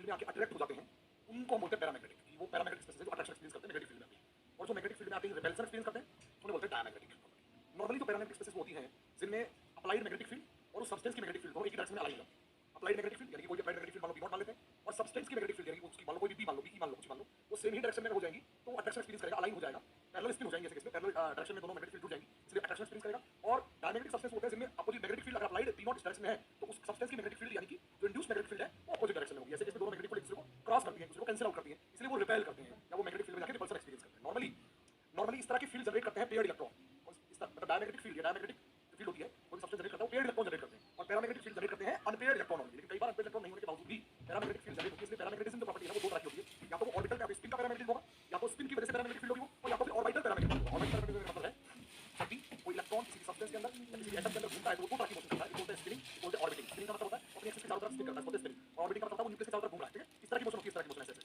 Field में आके attract हो जाते हैं उनको हम बोलते हैं पैरामैग्नेटिक। वो पैरामैग्नेटिक स्पेसिस जो अट्रैक्शन एक्सपीरियंस करते हैं नेगेटिव फील्ड में आते हैं। और जो मैग्नेटिक फील्ड में आते हैं रिपल्सन एक्सपीरियंस करते हैं उन्हें बोलते हैं डायमैग्नेटिक। नॉर्मली जो पैरामैग्नेटिक स्पेसिस होती हैं जिनमें अप्लाइड मैग्नेटिक फील्ड और उस सब्सटेंस की मैग्नेटिक फील्ड दोनों एक ही डायरेक्शन में अलाइन होती है। अप्लाइड मैग्नेटिक फील्ड यानी कि कोई अप्लाइड मैग्नेटिक फील्ड मान लो B0 मान लेते हैं और सब्सटेंस की मैग्नेटिक फील्ड यानी उसकी मान लो कोई भी B मान लो BE मान लो कुछ मान लो वो सेम ही डायरेक्शन में हो जाएंगी तो अट्रैक्शन एक्सपीरियंस करेगा, अलाइन हो जाएगा, पैरेलल स्पिन हो जाएंगे। ऐसे केस में पैरेलल डायरेक्शन में दोनों मैग्नेटिक फील्ड जुड़ जाएंगी इसलिए अट्रैक्शन एक्सपीरियंस करेगा। और डायमैग्नेटिक सब्सटेंस होते हैं जिनमें अपोजिट मैग्नेटिक फील्ड अगर अप्लाइड B0 इस डायरेक्शन में है तो उस सब्सटेंस की मैग्नेटिक फील्ड यानी कि जो इंड्यूस्ड मैग्नेटिक फील्ड है वो अपोजिट डायरेक्शन में होगी। ऐसे केस में दोनों मैग्नेटिक फील्ड एक दूसरे को क्रॉस करती हैं, एक दूसरे को कैंसिल आउट करती हैं, इसलिए वो रिपेल करते हैं या वो मैग्नेटिक फील्ड में जाकर रिपल्सन एक्सपीरियंस करते हैं। नॉर्मली इस तरह की फील्ड जनरेट करते हैं पेयर्ड इलेक्ट्रॉन। इस तरह मतलब डायमैग्नेटिक फील्ड या डायमैग्नेटिक फील्ड होती है कोई सब्सटेंस जनरेट करता है वो पेयर्ड इलेक्ट्रॉन जनरेट करते हैं और पैरामैग्नेटिक फील्ड जनरेट करते हैं अनपेयर्ड इलेक्ट्रॉन होंगे। लेकिन कई बार अनपेयर्ड इलेक्ट्रॉन नहीं होने के बावजूद भी पैरामैग्नेटिक फील्ड जनरेट होती है। इसलिए पैरामैग्नेटिज्म जो प्रॉपर्टी है वो दो तरह की होती है, या तो वो ऑर्बिटल का स्पिन का पैरामैग्नेटिज्म होगा या तो स्पिन की वजह से पैरामैग्नेटिक फील्ड होगी वो, और या तो फिर ऑर्बिटल पैरामैग्नेटिज्म होगा। ऑर्बिटल पैरामैग्नेटिज्म का मतलब है जब भी कोई इलेक्ट्रॉन किसी सब्सटेंस के अंदर या किसी एटम के अंदर घूमता है तो वो दो तरह की मोशन करता है, एक बोलते हैं स्पिनिंग, एक बोलते हैं ऑर्बिटिंग। स्पिनिंग का मतलब होता है अपनी एक्सिस के चारों तरफ स्पिन करता है, बोलते हैं स्पिनिंग। और ऑर्बिटिंग का मतलब होता है वो न्यूक्लियस के चारों तरफ घूम रहा है। ठीक है, इस तरह की मोशन होती है, इस तरह की मोशन ऐसे तो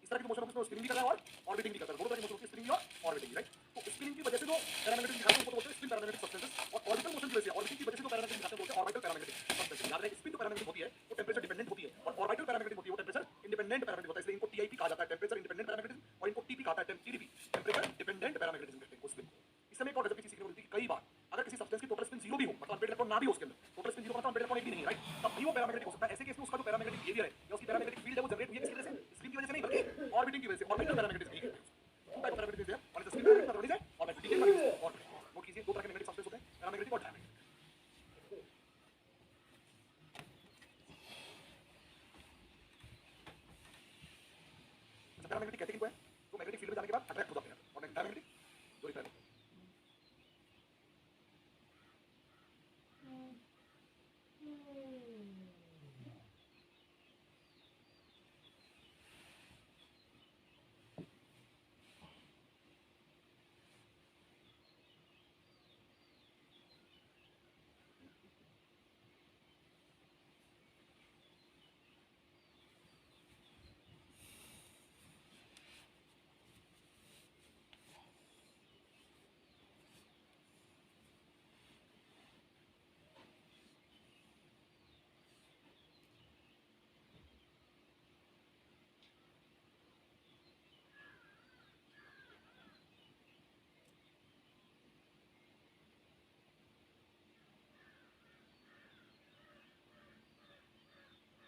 इस तरह की मोशन होती है, स्पिनिंग भी कर रहा है और ऑर्बिटिंग भी करता है। दोनों तरह की मोशन होती है, स्पिनिंग और ऑर्बिटिंग, राइट। तो स्पिनिंग की वजह से जो पैरामैग्नेटिज्म दिखाते हैं उनको बोलते हैं स्पिन पैरामैग्नेटिक सब्सटेंसेस और ऑर्बिटल मोशन की वजह से ऑर्बिटिंग की वजह से जो पैरामैग्नेटिज्म दिखाते हैं बोलते हैं ऑर्बिटल पैरामैग्नेटिक सब्सटेंसेस। याद रखें स्पिन जो पैरामैग्नेटिक होती है वो टेंपरेचर डिपेंडेंट होती है और ऑर्बिटल पैरामैग्नेटिक होती है वो टेंपरेचर इंडिपेंडेंट पैरामैग्नेटिक होता है। इसलिए इनको टीआईपी कहा जाता है, टेंपरेचर इंडिपेंडेंट पैरामैग्नेटिज्म, और इनको टीपी कहा जाता है, टीडीपी, टेंपरेचर डिपेंडेंट पैरामैग्नेटिज्म कहते हैं स्पिन को। इसमें एक और रेसिपी सीखने को मिलती है कि कई बार अगर किसी सब्सटेंस की टोटल स्पिन 0 भी हो मतलब अनपेयर्ड इलेक्ट्रॉन ना भी हो उसके अंदर, टोटल स्पिन 0 मतलब अनपेयर्ड इलेक्ट्रॉन एक भी नहीं है, राइट, तब भी वो पैरामैग्नेटिक हो सकता है। ऐसे केस में उसका जो पैरामैग्नेटिक बिहेवियर है या उसकी पैरामैग्नेटिक फील्ड है वो जनरेट हुई है किसकी वजह से, स्पिन की वजह से नहीं बल्कि ऑर्बिटिंग की वजह से, ऑर्बिटल पैरामैग्नेटिज्म कहते हैं। टू टाइप ऑफ पैरामैग्नेटिज्म है, one is spin paramagnetism, other is orbital. Detail में और नोट कीजिए दो तरह के मैग्नेटिक सब्सटेंस होते हैं, पैरामैग्नेटिक और डायमैग्नेटिक। पैरामैग्नेटिक कहते हैं किनको है तो मैग्नेटिक फील्ड में जाने के बाद अट्रैक्ट हो जाते हैं, और डायमैग्नेटिक जो रिपेल होते हैं।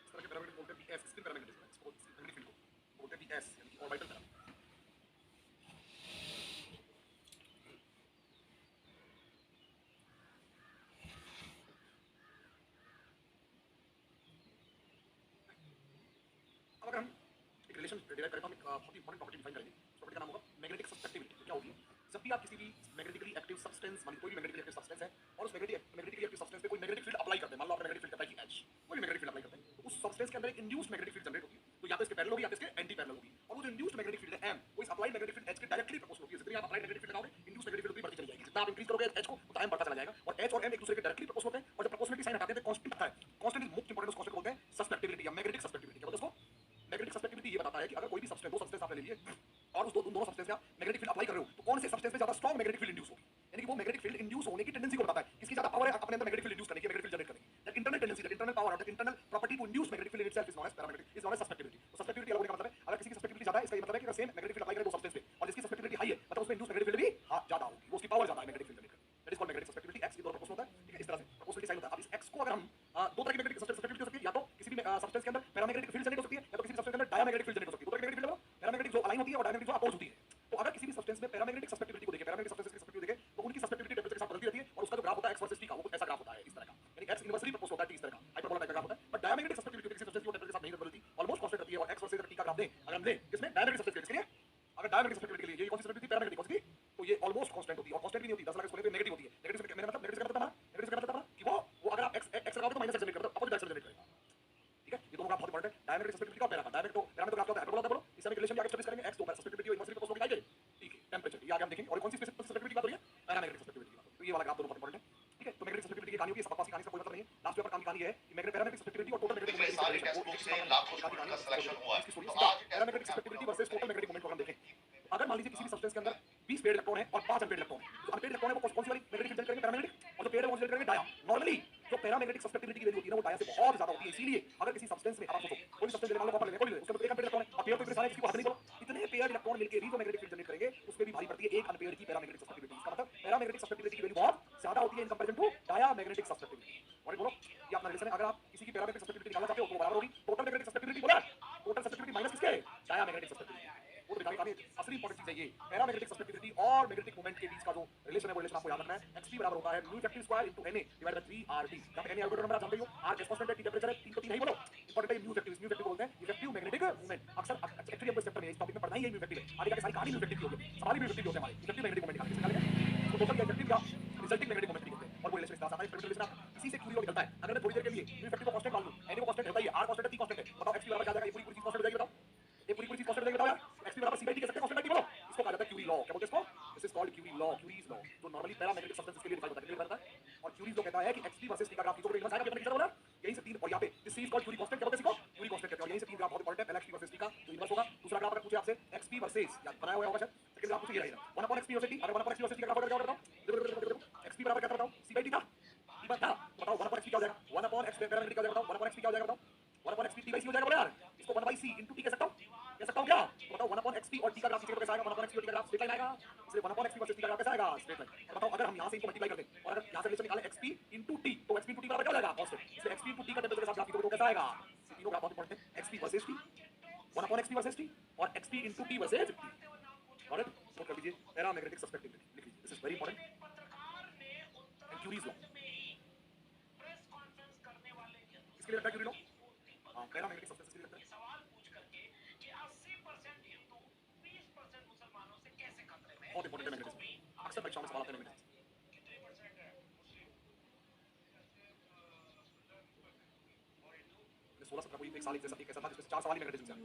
इस तरह के पैरामैग्नेटिक बोलते हैं पीएस, स्पिन पैरामैग्नेटिज्म है इसको, मैग्नेटिक फील्ड को बोलते हैं पीएस यानी कि ऑर्बिटल पैरामैग्नेटिज्म। अब अगर हम एक रिलेशन डिराइव करें तो हम एक बहुत ही इंपॉर्टेंट प्रॉपर्टी डिफाइन करेंगे। उस प्रॉपर्टी का नाम होगा मैग्नेटिक सस्पेक्टिविटी। क्या होगी, जब भी आप किसी भी मैग्नेटिकली एक्टिव सब्सटेंस मान कोई भी मैग्नेटिकली एक्टिव सब्सटेंस है और उस मैग्नेटिकली एक्टिव सब्सटेंस पे कोई मैग्नेटिक फील्ड अप्लाई करते हैं, मान लो आपने मैग्नेटिक फील्ड करता है कि एच, कोई मैग्नेटिक फील्ड अप्लाई करते हैं तो उस सब्सटेंस के अंदर एक इंड्यूस्ड मैग्नेटिक फील्ड जनरेट होती है, तो या तो इसके पैरेलल होगी या तो इसके एंटी पैरेलल होगी। और वो जो इंड्यूस्ड मैग्नेटिक फील्ड है एम वो इस अप्लाइड मैग्नेटिक फील्ड एच के डायरेक्टली प्रोपोर्शनल होती है। जितनी आप अप्लाइड मैग्नेटिक फील्ड लगाओगे इंड्यूस्ड मैग्नेटिक फील्ड बढ़ती चली जाएगी, जितना आप इंक्रीज करोगे एच को उतना एम बढ़ता चला जाएगा। और एच और एम एक दूसरे के डायरेक्टली प्रोपोर्शनल होते हैं और जब प्रोपोर्शनलिटी साइन हटाते हैं तो कांस्टेंट आता है। कांस्टेंट इज मोस्ट इंपॉर्टेंट, उस कांस्टेंट को बोलते हैं सस्पेक्टिविटी या मैग्नेटिक सस्पेक्टिविटी। क्या बोलते हैं उसको, मैग्नेटिक सस्पेक्टिविटी ये बताता है कि अगर कोई भी सब्सटेंस, दो सब्सटेंस आपने ले लिए और उस दोनों सब्सटेंस का मैग्नेटिक फील्ड अप्लाई कर रहे हो तो कौन से सब्सटेंस में ज्यादा स्ट्रांग मैग्नेटिक फील्ड इंड्यूस होगी, यानी कि वो मैग्नेटिक फील्ड इंड्यूस होने की टेंडेंसी को बताता है किसकी ज्यादा पावर है अपने अंदर मैग्नेटिक फील्ड इंड्यूस करने की, मैग्नेटिक फील्ड जनरेट करने की। That internal tendency, that internal power, that internal property to induce magnetic field itself is known as paramagnetic, is known as susceptibility. तो सस्पेक्टिविटी अलग होने का मतलब है अगर किसी की सस्पेक्टिविटी ज्यादा है इसका ये मतलब है कि अगर सेम मैग्नेटिक फील्ड अप्लाई करे दो सब्सटेंस पे और जिसकी सस्पेक्टिविटी हाई है मतलब उसमें इंड्यूस मैग्नेटिक फील्ड भी ज्यादा होगी, वो उसकी पावर ज्यादा है मैग्नेटिक फील्ड जनरेट करने की। That is called magnetic susceptibility. X की दोनों प्रोपोर्शनल होता है, ठीक है, इस तरह से प्रोपोर्शनलिटी साइन होता है। अब इस एक्स को अगर हम दो तरह की मैग्नेटिक सस्पेक्टिविटी हो सकती है, या तो किसी भी सब्सटेंस के अंदर पैरामैग्नेटिक फील्ड जनरेट हो सकती है या तो किसी भी सब्सटेंस के अंदर डायमैग्नेटिक फील्ड जनरेट हो सकती है। दो तरह की मैग्नेटिक फील्ड है, पैरामैग्नेटिक जो अलाइन होती है और डायमैग्नेटिक जो अपोज होती है। तो अगर किसी भी सब्सटेंस में पैरामैग्नेटिक सस्पेक्टिविटी को देखें, पैरामैग्नेटिक सब्सटेंस की सस्पेक्टिविटी देखें तो उनकी सस्पेक्टिविटी टेंपरेचर के साथ बदलती रहती है और उसका जो ग्राफ होता है एक्स वर्सेस टी का वो कुछ ऐसा ग्राफ होता है, इस तरह का, यानी एक्स इनवर्सली प्रोपोर्शनल होता है टी, इस तरह का हाइपरबोला टाइप का ग्राफ होता है। बट डायमैग्नेटिक सस्पेक्टिविटी किसी सब्सटेंस की टेंपरेचर के साथ नहीं बदलती, ऑलमोस्ट कांस्टेंट रहती है। और एक्स वर्सेस टी का ग्राफ दें अगर हम लें किसमें, डायमैग्नेटिक सस्पेक्टिविटी के लिए, अगर डायमैग्नेटिक सस्पेक्टिविटी के लिए ये कौन सी सस्पेक्टिविटी, पैरामैग्नेटिक कौन सी, तो ये ऑलमोस्ट कांस्टेंट होती है और कांस्टेंट भी नहीं होती, 10 लाख स्क्वायर पे नेगेटिव होती है। नेगेटिव मेरा मतलब नेगेटिव का मतलब नेगेटिव का मतलब कि वो अगर आप एक्स लगाओगे तो माइनस एक्स जनरेट करेगा, अपोजिट डायरेक्शन जनरेट करेगा, ठीक है। ये दोनों ग्राफ बहुत इंपॉर्टेंट है, डायमैग्नेटिक सस्पेक्टिविटी का पैरामैग्नेटिक। पैरामैग्नेटिक ग्राफ होता है हाइपरबोला होता है, बोलो इस समय रिलेशन भी आगे स्टडी करेंगे, एक्स दो सस्पेक्टिविटी और इनवर्सली प्रोपोर्शनल आएगी, ठीक है, टेंपरेचर ये आगे हम देखेंगे। और कौन सी सस्पेक्टिविटी की बात हो रही है, पैरामैग्नेटिक सस्पेक्टिविटी की बात। तो ये वाला ग्राफ दोनों बहुत इंपॉर्टेंट है, ठीक है। तो मैग्नेटिक सस्पेक्टिविटी की कहानी होगी, इस बकवास की कहानी का कोई मतलब नहीं है। लास्ट पेपर कहानी है कि मैग्नेटिक पैरामैग्नेटिक सस्पेक्टिविटी और टोटल मैग्नेटिक मोमेंट सारे टेक्स्ट बुक से लाखों स्टूडेंट का सिलेक्शन हुआ है। तो आज paramagnetic susceptibility versus total magnetic moment को हम देखें। अगर मान लीजिए किसी भी सब्सटेंस के अंदर 20 पेयर्ड इलेक्ट्रॉन है और 5 अनपेयर्ड इलेक्ट्रॉन है, जो अनपेयर्ड इलेक्ट्रॉन है वो कौन सी वाली मैग्नेटिक फील्ड जनरेट करेंगे, पैरामैग्नेटिक, और जो पेयर्ड है वो जनरेट करेंगे डाया। नॉर्मली जो पैरामैग्नेटिक सस्पेक्टिविटी की वैल्यू होती है ना वो डाया से बहुत ज्यादा होती है। इसीलिए अगर किसी सब्सटेंस में आप सोचो कोई सब्सटेंस मान लो कॉपर ले होती है इन कंपैरिजन टू डायामैग्नेटिक सब्सट्रैक्टिविटी? और बोलो ये अपना रिलेशन है। अगर आप किसी की पैरामैग्नेटिक सब्सट्रैक्टिविटी निकालना चाहते हो तो बराबर होगी टोटल मैग्नेटिक सब्सट्रैक्टिविटी। बोला टोटल सब्सट्रैक्टिविटी माइनस किसके? Diamagnetic susceptibility. वो दिखाने का असली इंपॉर्टेंट चीज है ये पैरामैग्नेटिक सब्सट्रैक्टिविटी और मैग्नेटिक मोमेंट के बीच का जो रिलेशन है वो रिलेशन आपको याद रखना है। एक्सपी बराबर होता है mu effective square into NA divided by 3आरटी। जहां पे एनए आउटपुट नंबर आप जानते हो, आर गैस कांस्टेंट है, टी टेंपरेचर है, 3 को 3 नहीं बोलो इंपॉर्टेंट है। म्यू इफेक्टिव बोलते हैं इफेक्टिव मैग्नेटिक मोमेंट। अक्सर एक्चुअली हमको इस चैप्टर में इस टॉपिक में पढ़ना ही है म्यू इफेक्टिव है। आगे जाके सारी कहानी म्यू इफेक्टिव की होगी, सवाल भी म्यू इफेक्टिव होते हैं हमारे। इफेक्टिव मैग्नेटिक मोमेंट निकालने तो टोटल इफेक्टिव का रिजल्टिंग मैग्नेटिक मोमेंट कहते हैं। और वो रिलेशन इस तरह से आता है एक्सपेरिमेंटल रिलेशन इसी से क्यूरी निकलता है। अगर मैं थोड़ी देर के लिए म्यू इफेक्टिव को कांस्टेंट मान लूं, एनए को कांस्टेंट रहता ही है, आर कांस्टेंट है, टी कांस्टेंट है, बताओ एक्सपी बराबर क्या आ जाएगा? ये पूरी चीज कांस्टेंट हो जाएगी। बताओ ये पूरी चीज कांस्टेंट हो जाएगी। बताओ यार एक्सपी बराबर सी बाई टी कह सकते हैं कांस्टेंट बाई टी। बोलो इसको कहा जाता है क्यूरी लॉ। क्या बोलते हैं इसको? This is called Curie law, Curie's law, जो नॉर्मली पैरामैग्नेटिक सब्सटेंस के लिए डिफाइन होता है। और क्यूरीज लॉ कहता है कि एक्सपी वर्सेस टी का ग्राफ खींचो। आएगा पेपर बोला यहीं से 3 और यहां पे this is called Curie constant. क्या बोलते हैं इसको? क्यूरी कांस्टेंट कहते हैं। और यहीं से 3 ग्राफ बहुत इंपॉर्टेंट है। पहला एक्सपी वर्सेस टी का जो इनवर्स होगा। दूसरा ग्राफ अगर पूछे आपसे एक्सपी वर्सेस या बनाया हुआ होगा शायद, सेकंड ग्राफ पूछे ये रहेगा 1 अपॉन एक्सपी वर्सेस टी। अगर 1 अपॉन एक्सपी वर्सेस टी का ग्राफ क्या बताओ? एक्सपी बराबर क्या बताओ? सी बाई टी था। टी बता बताओ 1 अपॉन एक्सपी क्या हो जाएगा? 1 अपॉन एक्स पैरामीटर क्या हो जाएगा? बताओ 1 अपॉन एक्सपी क्या हो जाएगा? बताओ 1 अपॉन एक्सपी टी बाई सी हो जाएगा। बोलो यार इसको 1 बाई सी इनटू टी कह सकता हूं? कह सकता हूं क्या? बताओ 1 अपॉन एक्सपी और टी का ग्राफ कैसे आएगा? 1 अपॉन एक्सपी और टी का ग्राफ स्ट्रेट लाइन आएगा। इसलिए 1 अपॉन एक्सपी वर्सेस टी का ग्राफ कैसा आएगा? Straight line. और बताओ अगर हम यहां से इनको मल्टीप्लाई कर दें और अगर यहां से रिलेशन निकालें एक्सपी इनटू टी तो एक्सपी इनटू टी बराबर क्या हो जाएगा? कांस्टेंट। इसलिए एक्सपी इनटू टी का टेंपरेचर के साथ ग्राफ खींचोगे तो कैसा आएगा? ये तीनों ग्राफ बहुत इंपॉर्टेंट है। XP versus T, 1 upon XP versus T और XP into T versus T. Alright note कर लीजिए पैरामैग्नेटिक सब्सट्रैक्टिविटी लिख लीजिए। This is very important and Curie's law. इसके लिए लगता है क्यूरी लॉ? हां पैरामैग्नेटिक सब्सटेंस के लिए लगता है। बहुत इंपॉर्टेंट है मैग्नेटिज्म। अक्सर परीक्षाओं में सवाल आते हैं मैग्नेटिज्म। 16-17 कोई एक साल एक ऐसा था जिसमें 4 सवाल ही मैग्नेटिज्म से आए।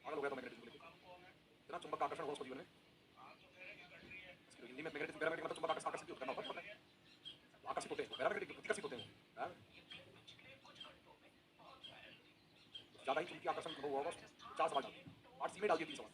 पागल हो गया था मैग्नेटिज्म को लेकर। इतना चुंबक का आकर्षण होगा उसको जीवन में। हिंदी में मैग्नेटिज्म पैरामैग्नेटिक मतलब चुंबक आकर्षित करना होता है। आकर्षित होते हैं पैरामैग्नेटिक विकसित होते हैं। ज्यादा ही चुंबकीय आकर्षण हुआ होगा। 4 सवाल डालिए 8 सी में डालिए 3 सवाल।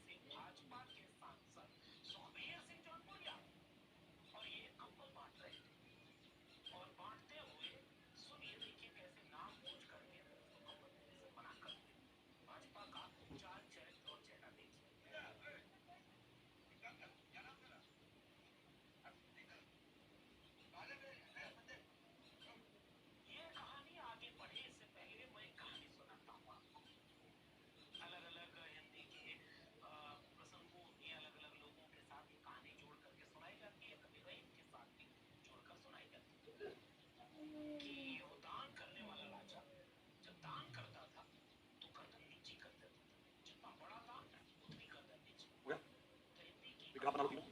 ग्राफ बना लो तीनों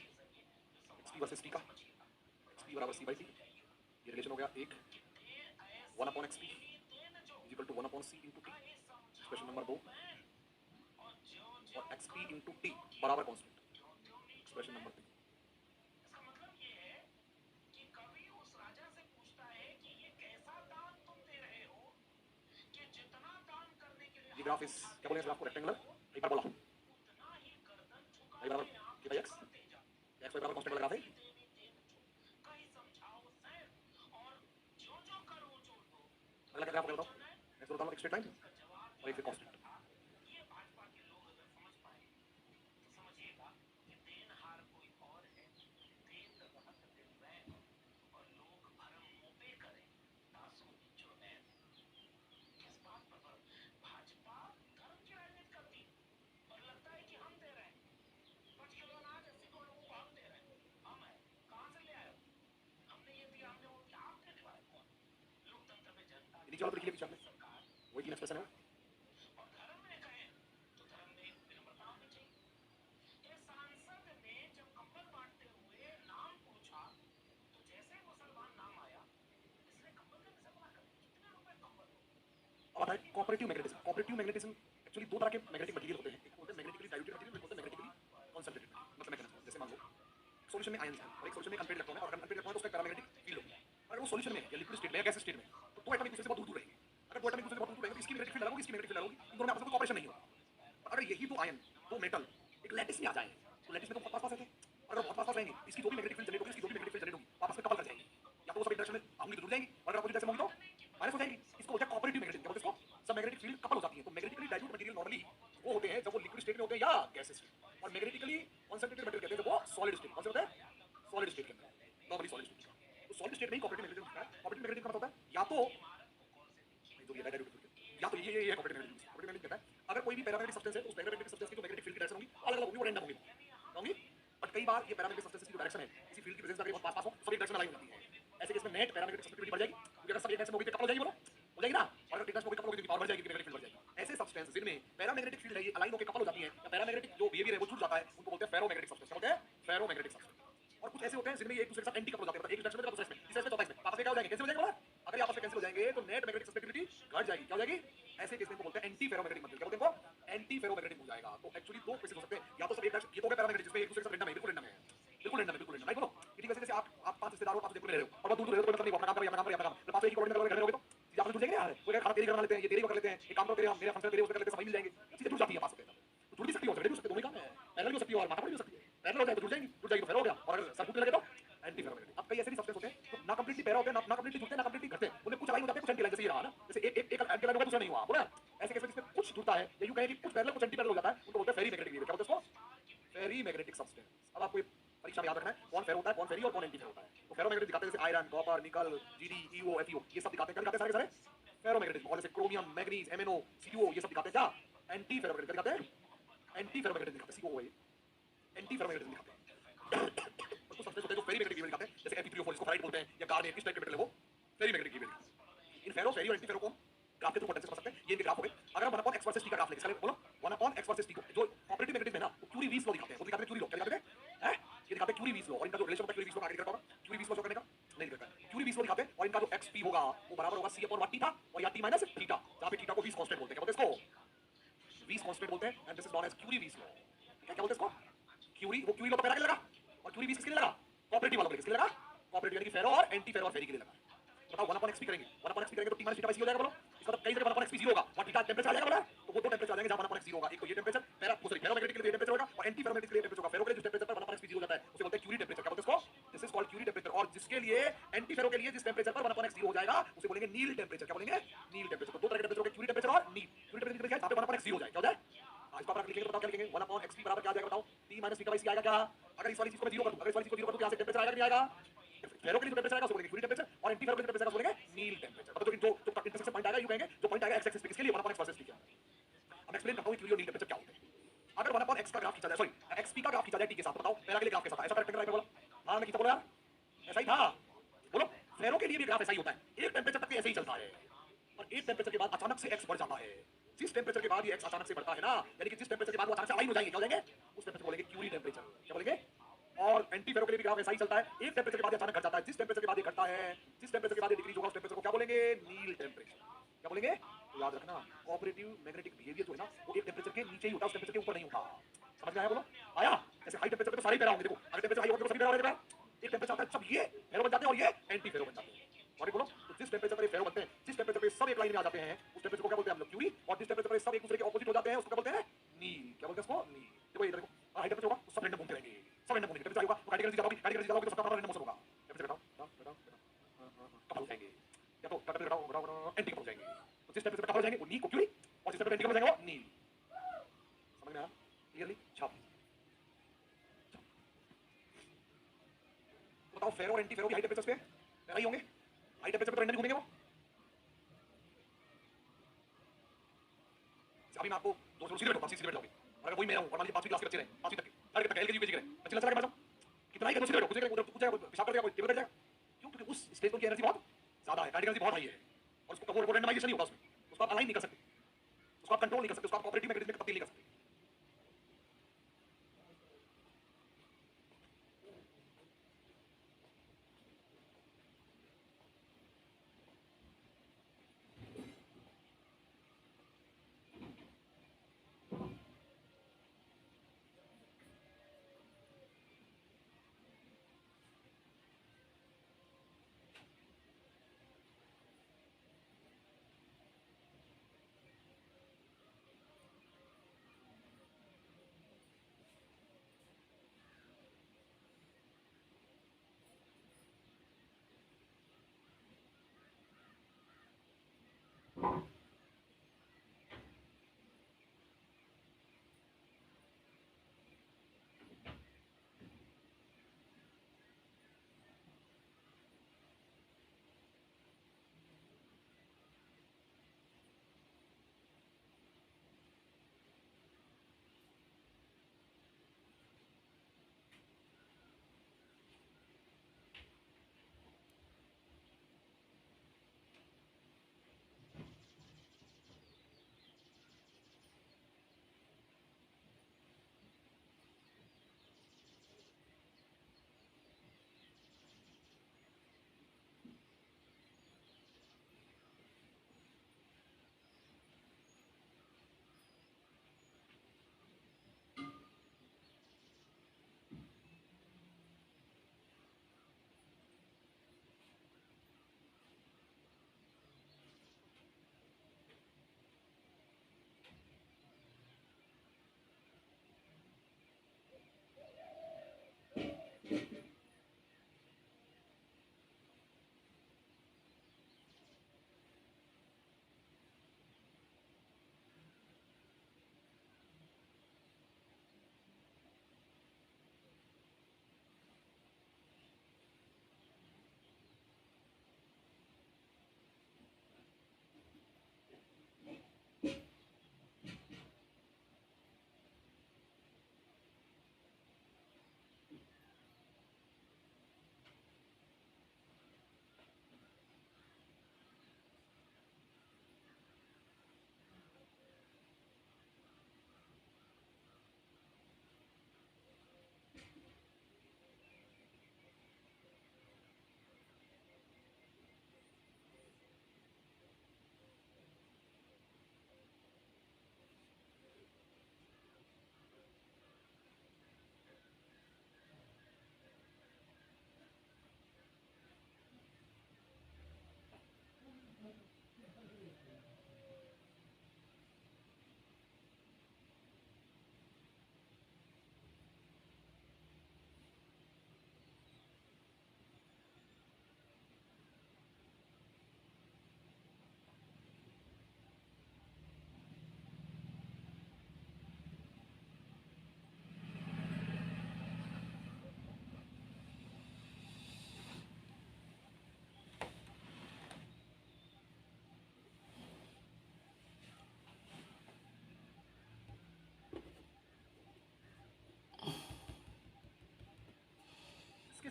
एक्सपी वर्सेस टी का। एक्सपी बराबर सी बाई टी। ये रिलेशन हो गया एक 1 upon XP is equal to 1 upon C into T. Expression number 2 और एक्सपी इनटू टी बराबर कांस्टेंट। Expression number 3। ये ग्राफ इस क्या बोले इस ग्राफ को रेक्टेंगुलर हाइपरबोला। y बराबर k by x x y बराबर कांस्टेंट वाला ग्राफ है। अलग ग्राफ बताओ x बताओ एक स्ट्रेट लाइन और एक कांस्टेंट। नीचे वाला तो लिख लिया पीछे आपने वही 3 एक्सप्रेशन है। अब आता है cooperative magnetism. Cooperative magnetism actually दो तरह के मैग्नेटिक मटेरियल होते हैं। एक होते हैं मैग्नेटिकली डाइल्यूटेड मटेरियल, एक होते हैं मैग्नेटिकली कॉन्संट्रेटेड मतलब मैग्नेटिज्म। जैसे मान लो सॉल्यूशन में आयंस है और एक सॉल्यूशन में अनपेड इलेक्ट्रॉन है और अगर अनपेड इलेक्ट्रॉन है तो उसका पैरामैग्नेटिक फील्ड होता है। अगर वो सॉल्यूशन में या लिक्विड स्टेट में या गैस स्टेट में तो दो एटम एक दूसरे से बहुत दूर रहेंगे। अगर दो एटम एक दूसरे से बहुत दूर रहेंगे तो इसकी मैग्नेटिक फील्ड अलग होगी, इसकी मैग्नेटिक फील्ड अलग होगी, इन दोनों में आपस में कोई कॉपरेशन नहीं होगा। अगर यही दो आयन दो मेटल एक लैटिस में आ जाए तो लैटिस में तो बहुत पास रहते हैं। अगर बहुत पास रहेंगे इसकी जो भी मैग्नेटिक फील्ड जनरेट होगी, इसकी जो भी मैग्नेटिक फील्ड जनरेट होगी आपस में कपल कर जाएंगी। या तो वो सब इंटरेक्शन में आऊंगी तो जुड़ जाएंगी और अगर अपोजिट डायरेक्शन में होगी तो माइनस हो जाएंगी। इसको होता है कोऑपरेटिव मैग्नेटिज्म। क्या बोलते हैं इसको? सब मैग्नेटिक फील्ड कपल हो जाती है। तो मैग्नेटिकली डाइल्यूट मटेरियल नॉर्मली वो होते हैं जब वो लिक्विड स्टेट में होते हैं या गैस स्टेट, और मैग्नेटिकली कॉन्संट्रेटेड मटेरियल कहते हैं जब वो सॉलिड स्टेट। कौन से होते हैं? सॉलिड स्टेट के अंदर, नॉर्मली सॉलिड स्टेट। तो सॉलिड स्टेट में ही कोऑपरेटिव मैग्नेटिज्म होता है। कोऑपरेटिव मैग्नेटिज्म का मतलब होता है या तो जो ये डायरेक्ट या तो ये कोऑपरेटिव मैग्नेटिज्म। कोऑपरेटिव मैग्नेटिज्म कहता है अगर कोई भी पैरामैग्नेटिक सब्सटेंस है तो उस पैरामैग्नेटिक सब्सटेंस की जो मैग्नेटिक फील्ड की डायरेक्शन होगी अलग-अलग होगी, वो रैंडम होंगी। बट कई बार ये पैरामैग्नेटिक सब्सटेंस की जो डायरेक्शन है किसी फील्ड की प्रेजेंस अगर बहुत पास हो सब एक डायरेक्शन अलाइन होती है। ऐसे केस में नेट पैरामैग्नेटिक सब्सटेंस बढ़ जाएगी क्योंकि अगर सब एक डायरेक्शन में होगी तो कपल हो जाएगी, बोलो हो जाएगी ना। और अगर एक डायरेक्शन में होगी कपल होगी तो पावर बढ़ जाएगी, मैग्नेटिक फील्ड बढ़ जाएगी। ऐसे सब्सटेंस जिनमें पैरामैग्नेटिक फील्ड है ये अलाइन होकर कपल हो जाती है या पैरामैग्नेटिक जो बिहेवियर है वो छूट जाता है उनको बोलते हैं फेरोमैग्नेटिक सब्सटेंस। क्या बोलते हैं? Ferromagnetic substance. और कुछ ऐसे होते हैं जिनमें ये एक दूसरे के साथ एंटी कपल हो जाते हैं, एक डायरेक्शन में दूसरे में, तीसरे में, चौथे में आपस में क्या हो जाएंगे, कैंसिल हो जाएंगे बोला। अगर ये आपस में कैंसिल हो जाएंगे तो नेट मैग्नेटिक सब्सटेंसिटी घट जाएगी। क्या हो जाएगी? ऐसे केस में इनको बोलते हैं एंटी फेरोमैग्नेटिक मटेरियल। क्या बोलते हैं इनको? एंटी फेरोमैग्नेटिक हो जाएगा। तो एक्चुअली दो केसेस हो सकते हैं, या तो सब एक डायरेक्शन ये तो हो गया पैरामैग्नेटिक जिसमें एक दूसरे के साथ रैंडम है, बिल्कुल रैंडम है, बिल्कुल रैंडम है, बिल्कुल रैंडम। राइट बोलो। इसी वजह से आप पांच रिश्तेदार हो, पांच देखो रह रहे हो और बहुत दूर रह रहे हो, कोई मतलब नहीं, अपना काम कर, अपना काम कर, अपना काम। पांच एक ही कोऑर्डिनेट करके घर में होगे तो चीजें आपस में जुड़ जाएंगे यार। कोई खाना तेरी करना लेते हैं, ये तेरी कर लेते हैं, एक काम करो तेरे मेरे फंक्शन तेरे उसके कर लेते हैं, समझ मिल जाएंगे, चीजें जुड़ जाती हैं पास में। तो जुड़ भी सकती हो, जुड़ भी सकती हो, दोनों ही काम है। पैरेलल भी हो सकती है और माथा भी हो सकती है। पैरेलल हो जाए तो जुड़ जाएगी तो फेरो हो गया, और अगर सब टूटने लगे तो एंटी फेरोमैग्नेटिक। अब कई ऐसे भी सब्सटेंस होते हैं तो ना कंप्लीटली पैरा होते हैं, ना कंप्लीटली जुड़ते हैं, ना कंप्लीटली घटते हैं। उन्हें कुछ अलाइन हो जाते हैं, कुछ एंटी अलाइन, जैसे ये रहा ना, जैसे एक एंटी अलाइन होगा दूसरा नहीं हुआ, बोला। ऐसे केस में जिसमें कुछ जुड़ता है या यूं कहें कि कुछ पैरेलल कुछ एंटी पैरेलल हो जाता है उनको बोलते हैं फेरी मैग्नेटिक बिहेवियर। क्या बोलते हैं उसको? फेरी मैग्नेटिक सब्सटेंस। अब आपको परीक्षा में याद रखना है कौन फेरो होता है, कौन फेरी और कौन एंटी फेरो होता है। तो फेरोमैग्नेटिक दिखाते हैं जैसे आयरन, कॉपर, निकल, जीडी, ईओ, एफईओ, ये सब दिखाते हैं। क्या दिखाते हैं? सारे सारे फेरोमैग्नेटिक। और जैसे क्रोमियम, मैग्नीज, एमएनओ, सीओ, ये सब दिखाते हैं क्या? एंटी फेरोमैग्नेटिक दिखाते हैं। एंटी फेरोमैग्नेटिक दिखाते हैं, सीओ एंटी फेरोमैग्नेटिक दिखाते हैं। और कुछ सब्सटेंस होते हैं जो फेरी मैग्नेटिक बिहेवियर दिखाते हैं, जैसे Fe3O4 इसको फेराइट बोलते हैं, या गार्नेट, इस टाइप के मेटल है वो फेरी मैग्नेटिक बिहेवियर। इन फेरो, फेरी और एंटी फेरो को ग्राफ के थ्रू पोटेंशियल समझ सकते हैं। ये इनके ग्राफ हो गए। अगर हम 1/x वर्सेस t का ग्राफ लेंगे, चलिए बोलो 1/x वर्सेस t को जो कोऑपरेटिव मैग्नेटिज्म है ना वो क्यूरी वीस लॉ दिखाते हैं। वो दिखाते हैं क्यूरी लॉ। क्या दिखाते हैं? हैं? ये दिखाते हैं क्यूरी वीस लॉ। और इनका जो रिलेशन होता है क्यूरी वीस लॉ का आगे दिखाता होगा। क्यूरी वीस लॉ शो करने का नहीं दिखाता है। क्यूरी वीस लॉ दिखाते हैं और इनका जो xp होगा वो बराबर होगा c/1 था और या t - थीटा, जहां पे थीटा को वीस कांस्टेंट बोलते हैं। क्या बोलते हैं इसको? वीस कांस्टेंट बोलते हैं and this is known as Curie Weiss law. क्या बोलते हैं इसको? क्यूरी। वो क्यूरी लॉ तो पैरा के लिए लगा और क्यूरी वीस किसके लिए लगा? कोऑपरेटिव वालों के लिए। किसके लिए लगा? कोऑपरेटिव यानी कि फेरो और एंटी फेरो और फेरी के लिए लगा। बताओ 1/xp करेंगे, 1/xp करेंगे तो t - थीटा हो जाएगा बोलो। इसका मतलब कई जगह 1/xp 0 होगा और थीटा टेंपरेचर आ जाएगा बोला। तो वो दो टेंपरेचर आ जाएंगे जहां 1/x 0 होगा। एक तो ये टेंपरेचर फेरोमैग्नेटिक के लिए टेंपरेचर होगा और एंटी फेरोमैग्नेटिक के लिए टेंपरेचर होगा। फेरो के लिए जिस टेंपरेचर पर 1/x 0 हो जाता है उसे बोलते हैं क्यूरी टेंपरेचर। क्या बोलते हैं इसको? This is called Curie temperature. और जिसके लिए एंटी फेरो के लिए जिस टेंपरेचर पर 1/x 0 हो जाएगा उसे बोलेंगे नील टेंपरेचर। क्या बोलेंगे? नील टेंपरेचर। तो दो तरह के टेंपरेचर होंगे, क्यूरी टेंपरेचर और नील। क्यूरी टेंपरेचर क्या है? जहां पे 1/x 0 हो जाए। क्या हो जाए? इसको आप लिखेंगे तो बताओ क्या लिखेंगे? 1/xp बराबर क्या आ जाएगा बताओ? t - थीटा/c आएगा क्या? अगर इस वाली चीज को मैं 0 कर दूं, अगर इस वाली चीज को 0 कर दूं तो यहां से टेंपरेचर आएगा कि नहीं आएगा? फेरो के लिए जो टेंपरेचर आएगा उसे बोलेंगे क्यूरी टेंपरेचर और एंटी फेरो के लिए टेंपरेचर आएगा उसे बोलेंगे नील टेंपरेचर। मतलब जो इंटरसेक्शन पॉइंट आएगा यूं कहेंगे जो पॉइंट आएगा x एक्सिस पे किसके लिए 1/x वर्सेस t के। अब एक्सप्लेन करता हूं क्यूरी और नील टेंपरेचर क्या होते हैं। अगर 1/x का ग्राफ खींचा जाए, सॉरी xp का ग्राफ खींचा जाए t के साथ, बताओ पैरा के लिए ग्राफ कैसा था? ऐसा रेक्टेंगल टाइप में बोला। हां मैं खींचा बोलो यार, ऐसा ही था बोलो। फेरो के लिए भी ग्राफ ऐसा ही होता है, एक टेंपरेचर तक ऐसे ही चलता है और एक टेंपरेचर के बाद अचानक से x बढ़ जाता है। जिस टेंपरेचर के बाद ये x अचानक से बढ़ता है ना, यानी कि जिस टेंपरेचर के बाद वो अचानक से अलाइन हो जाएंगे, क्या हो जाएंगे? उस टेंपरेचर को बोलेंगे क्यूरी टेंपरेचर। क्या बोलेंगे? और एंटी फेरो के लिए भी ग्राफ ऐसा ही चलता है, एक टेंपरेचर के बाद अचानक घट जाता है। जिस टेंपरेचर के बाद ये घटता है, जिस टेंपरेचर के बाद ये डिक्रीज होगा उस टेंपरेचर को क्या बोलेंगे? नील टेंपरेचर। क्या बोलेंगे? तो याद रखना कोऑपरेटिव मैग्नेटिक बिहेवियर जो है ना वो एक टेंपरेचर के नीचे ही होता है, उस टेंपरेचर के ऊपर नहीं होता। समझ में आया बोलो? आया? जैसे हाई टेंपरेचर पे तो सारे पैरा होंगे। देखो अगर टेंपरेचर हाई होगा तो सभी पैरा होंगे। एक टेंपरेचर आता है सब ये फेरो बन जाते हैं और ये एंटी फेरो बन जाते हैं। और बोलो तो जिस टेंपरेचर पर ये फेरो बनते हैं, जिस टेंपरेचर पे सब एक लाइन में आ जाते हैं उस टेंपरेचर को क्या बोलते हैं हम लोग? क्यूरी। और जिस टेंपरेचर पर सब एक दूसरे के ऑपोजिट हो जाते हैं उसको क्या बोलते हैं? नील। क्या बोलते हैं उसको? नील। देखो इधर देखो हाई टेंपरेचर होगा तो सब रैंडम घूमते रहेंगे, सब रैंडम घूमेंगे। टेंपरेचर होगा तो कार्डिकल ज्यादा होगी, कार्डिकल ज्यादा होगी तो सबका अपना रैंडम मोशन होगा। टेंपरेचर घटाओ घटाओ कपल हो जाएंगे, या तो टेंपरेचर घटाओ घटाओ एंटी हो जाएंगे। तो जिस टेंपरेचर पे कपल हो जाएंगे वो नी को क्यूरी और जिस टेंपरेचर एंटी हो जाएंगे वो नील। समझ में आया क्लियरली? छाप बताओ फेरो और एंटी फेरो भी हाई टेंपरेचर पे पैरा ही होंगे। हाई टेंपरेचर पे तो रैंडम घूमेंगे वो। अभी मैं आपको दो सीधे बैठो, सीधे बैठ जाओगे। अगर वही मेरा हूं और मान लीजिए 5वीं क्लास के बच्चे रहे, 5वीं तक के सारे तक एलकेजी यूकेजी के रहे, बच्चे लचक के बैठ जाओ, कितना ही करो सीधे बैठो, कुछ उधर कुछ जाएगा पेशाब कर जाएगा, टेबल बैठ जाएगा। क्यों? क्योंकि उस स्टेज की एनर्जी बहुत ज्यादा है, कार्डिक एनर्जी बहुत हाई है और उसको रैंडमाइजेशन नहीं होगा उसमें, उसको आप अलाइन नहीं कर सकते, उसको आप कंट्रोल नहीं कर सकते, उसको आप कोऑपरेटिव मैकेनिज्म में तब्दील नहीं कर सकते।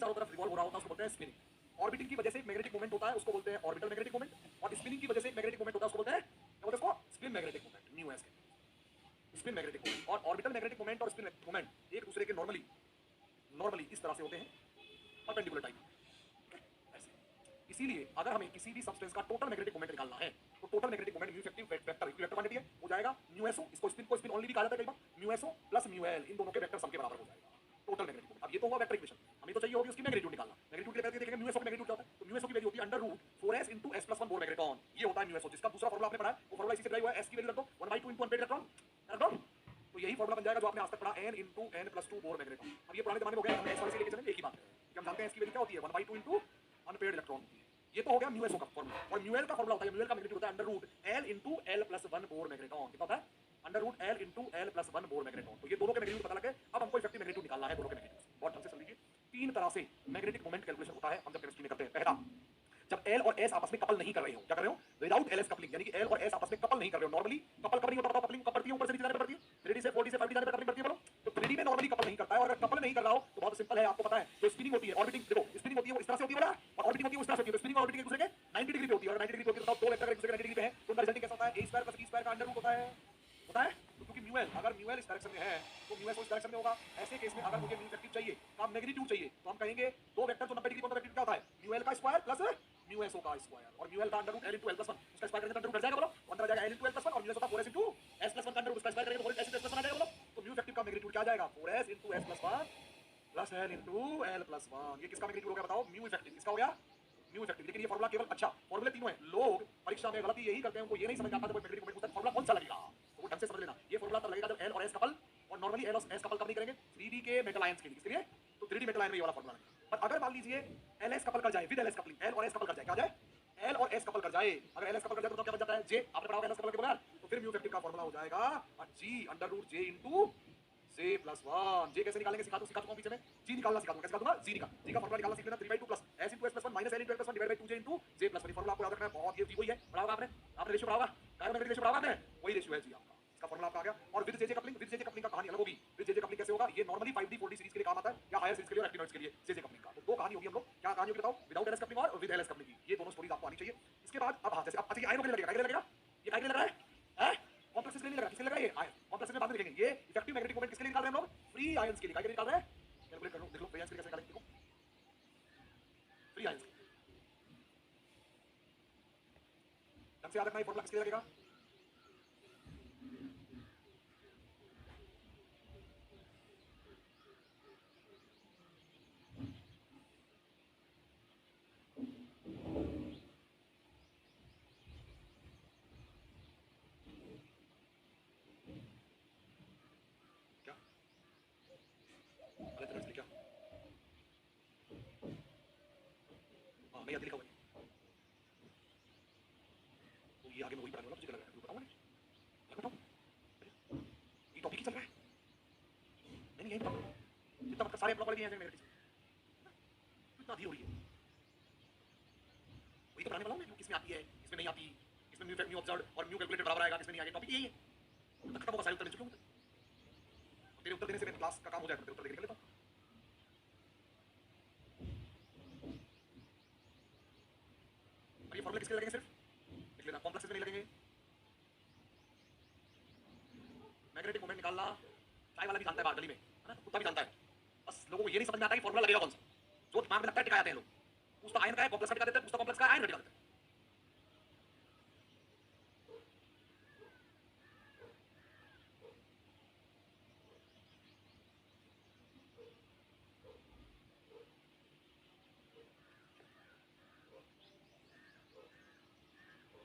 चारों तरफ रिवॉल्व हो रहा होता है उसको बोलते हैं स्पिनिंग। ऑर्बिटिंग की वजह से मैग्नेटिक मोमेंट होता है उसको बोलते हैं ऑर्बिटल मैग्नेटिक मोमेंट, और स्पिनिंग की वजह से मैग्नेटिक मोमेंट होता है उसको बोलते हैं क्या बोलते हैं उसको spin magnetic moment, mu S के स्पिन मैग्नेटिक मोमेंट। और ऑर्बिटल मैग्नेटिक मोमेंट और स्पिन मोमेंट एक दूसरे के नॉर्मली इस तरह से होते हैं परपेंडिकुलर टाइप ऐसे। इसीलिए अगर हमें किसी भी सब्सटेंस का टोटल मैग्नेटिक मोमेंट निकालना है तो total magnetic moment mu effective vector quantity है, हो जाएगा म्यू एसओ, इसको स्पिन ओनली भी कहा जाता है कई बार, mu SO plus mu L, इन दोनों के वेक्टर सम के बराबर हो जाएगा टोटल मैग्नेटिक मोमेंट। अब ये तो हुआ वेक्टर इक्वेशन, हमें तो चाहिए होगी उसकी मैग्नीट्यूड निकालना। मैग्नीट्यूड लेकर देखेंगे म्यू एसओ की मैग्नीट्यूड क्या होता है, तो म्यू एसओ की वैल्यू होती है under root 4s into s plus 1 Bohr magneton, ये होता है म्यू एसओ, जिसका दूसरा फार्मूला आपने पढ़ा है, वो फार्मूला इसी से ड्राइव हुआ है, s की वैल्यू रख दो 1/2 into अनपेड इलेक्ट्रॉन रख दो, तो यही फार्मूला बन जाएगा जो आपने आज तक पढ़ा n into n+2 bore magneton. अब ये पुराने जमाने में हो गया, हमने s वाले से लेके चलेंगे एक ही बात है कि हम जानते हैं s की वैल्यू क्या होती है 1/2 into अनपेड इलेक्ट्रॉन। ये तो हो गया म्यू एसओ का फार्मूला, और म्यू एल का फार्मूला होता है, म्यू एल का मैग्नीट्यूड होता है under root l into l+1 Bohr magneton, कितना होता है under root l into l+1 Bohr magneton. तो ये दोनों के मैग्नीट्यूड पता लगे, अब हमको इफेक्टिव मैग्नीट्यूड निकालना है दोनों के मैग्नीट्यूड। बहुत ढंग से समझ लीजिए, तीन तरह से मैग्नेटिक मोमेंट कैलकुलेशन होता है हम जब केमिस्ट्री में करते हैं। पहला, जब L और S आपस में कपल नहीं कर रहे हो, क्या कर रहे हो विदाउट LS कपलिंग, यानी कि L और S आपस में कपल नहीं कर रहे हो। नॉर्मली कपल कब नहीं होता, बताओ कपलिंग कब पड़ती है, ऊपर से नीचे जाने पर पड़ती है, 3D से 4D से 5D जाने पर कपलिंग पड़ती है, बोलो तो 3D में नॉर्मली कपल नहीं करता है। और अगर कपल नहीं कर रहा हो तो बहुत सिंपल है, आपको पता है जो स्पिनिंग होती है, ऑर्बिटिंग, देखो स्पिनिंग होती है वो इस तरह से होती है बोला, और ऑर्बिटिंग होती है उस तरह से होती है, तो स्पिनिंग और ऑर्बिटिंग एक दूसरे के 90 डिग्री पे होती है। और 90 डिग्री पे होती है, बताओ दो वेक्टर एक दूसरे के 90 डिग्री पे है तो उनका रिजल्टिंग कैसा होता है, a square plus b square का अंडर रूट होता है तो क्योंकि म्यू एल, अगर म्यू एल इस डायरेक्शन में है तो म्यू एस इस डायरेक्शन में होगा। ऐसे केस में अगर मुझे म्यू इफेक्टिव चाहिए का मैग्नीट्यूड चाहिए तो हम कहेंगे दो वेक्टर जो 90 डिग्री पर मैग्नीट्यूड क्या होता है म्यू एल का स्क्वायर प्लस म्यू एसओ का स्क्वायर, और म्यू एल का under root l into l+1, उसका स्क्वायर करेंगे तो अंडर रूट घट जाएगा, बोलो अंदर आ जाएगा l into l+1, और म्यू एसओ का 4s into s+1 का अंडर रूट, उसका स्क्वायर करेंगे तो 4s into s+1 आ जाएगा, बोलो तो म्यू इफेक्टिव का मैग्नीट्यूड क्या आ जाएगा 4s into s+1 plus l into l+1। ये किसका मैग्नीट्यूड हो गया बताओ, म्यू इफेक्टिव, किसका हो गया म्यू इफेक्टिव। लेकिन ये फार्मूला केवल, अच्छा फार्मूले तीनों हैं, लोग परीक्षा में गलती यही करते हैं, उनको ये नहीं समझ आता जब कोई मैग्नेटिक मोमेंट पूछता है फार्मूला कौन सा लगेगा, तो वो ढंग से समझ लेना। ये फार्मूला तब लगेगा जब L और S कपल, और नॉर्मली L और S कपल कब नहीं करेंगे 3D के मेटल आयंस के लिए, किसके लिए तो 3D मेटल आयन में ये वाला फार्मूला लगेगा। पर अगर मान लीजिए LS कपल कर जाए विद LS कपलिंग, L और S कपल कर जाए, क्या जाए L और S कपल कर जाए, अगर LS कपल कर जाए तो क्या बन जाता है J, आपने पढ़ा होगा LS कपल के बगैर, तो फिर म्यू इफेक्टिव का फार्मूला हो जाएगा G under root J into J+1। J कैसे निकालेंगे सिखा चुका हूं पीछे में, G निकालना सिखा दूंगा, कैसे निकाल दूंगा G निकाल, G का फार्मूला निकालना सीख लेना 3/2 plus s into s+1 minus l into l+1 divided by 2j into j+1। Formula आपको याद रखना है, बहुत ये वही है, पढ़ा होगा आपने रेशियो पढ़ा होगा, डायगोनल रेशियो पढ़ा होगा आपने, वही रेशियो है जी आपका, इसका फार्मूला आपका आ गया। और विद JJ कपलिंग का कहानी अलग होगी, विद JJ कपलिंग कैसे होगा, ये नॉर्मली 5D 4D सीरीज के लिए काम आता है, या हायर सीरीज के लिए और एक्टिनॉइड्स के लिए JJ कपलिंग का। तो दो कहानी होगी हम लोग, क्या कहानी होगी बताओ, विदाउट LS कपलिंग और विद LS कपलिंग की, ये दोनों स्टोरीज आपको आनी चाहिए। इसके बाद अब हां जैसे अब अच्छा आयन के लिए लगेगा, ये काहे के लिए लग रहा है कॉम्प्लेक्स के लिए लग रहा है, किसके लिए लग रहा है ये आयन, कॉम्प्लेक्स में बाद में देखेंगे। ये इफेक्टिव मैग्नेटिक मोमेंट किसके लिए निकाल रहे हैं हम लोग, फ्री आयंस के लिए, काहे के लिए निकाल रहे हैं, कैलकुलेट कर लो, देख लो फ्री आयंस के लिए कैसे निकालेंगे, देखो फ्री आयंस ढंग से याद रखना, ये फार्मूला किसके लिए लगेगा, क्या गलत है क्या, हां नहीं याद लिखा हुआ है, तो ये आगे मैं वही पढ़ाने वाला, मुझे लग रहा है बताऊं मैं बताऊं, ये टॉपिक ही चल रहा है, नहीं यही बताऊं, जितना मतलब सारे अपना पढ़ गए हैं मेरे इतना धी हो रही है, वही तो पढ़ाने वाला हूं मैं, किसमें आती है किसमें नहीं आती, इसमें म्यू इफेक्ट म्यू ऑब्जर्व्ड और म्यू कैलकुलेटेड बराबर आएगा, किसमें नहीं आएगा, टॉपिक यही है। तो खत्म होगा, सारे उत्तर दे चुके हूं, तेरे उत्तर देने से मेरे क्लास का काम हो जाएगा, तेरे उत्तर देने के लिए लेता हूं। और ये फार्मूले किसके लगेंगे, सिर्फ लिख लेना, कॉम्प्लेक्स में नहीं लगेंगे। मैग्नेटिक मोमेंट निकालना चाय वाला भी जानता है, बाहर गली में है ना, कुत्ता भी जानता है, बस लोगों को ये नहीं समझ में आता कि फार्मूला लगेगा कौन सा, जो दिमाग में लगता है टिका जाते हैं लोग, पूछता आयन का है कॉम्प्लेक्स का टिका देते हैं, पूछता कॉम्प्लेक्स का आयन का टिका देते हैं।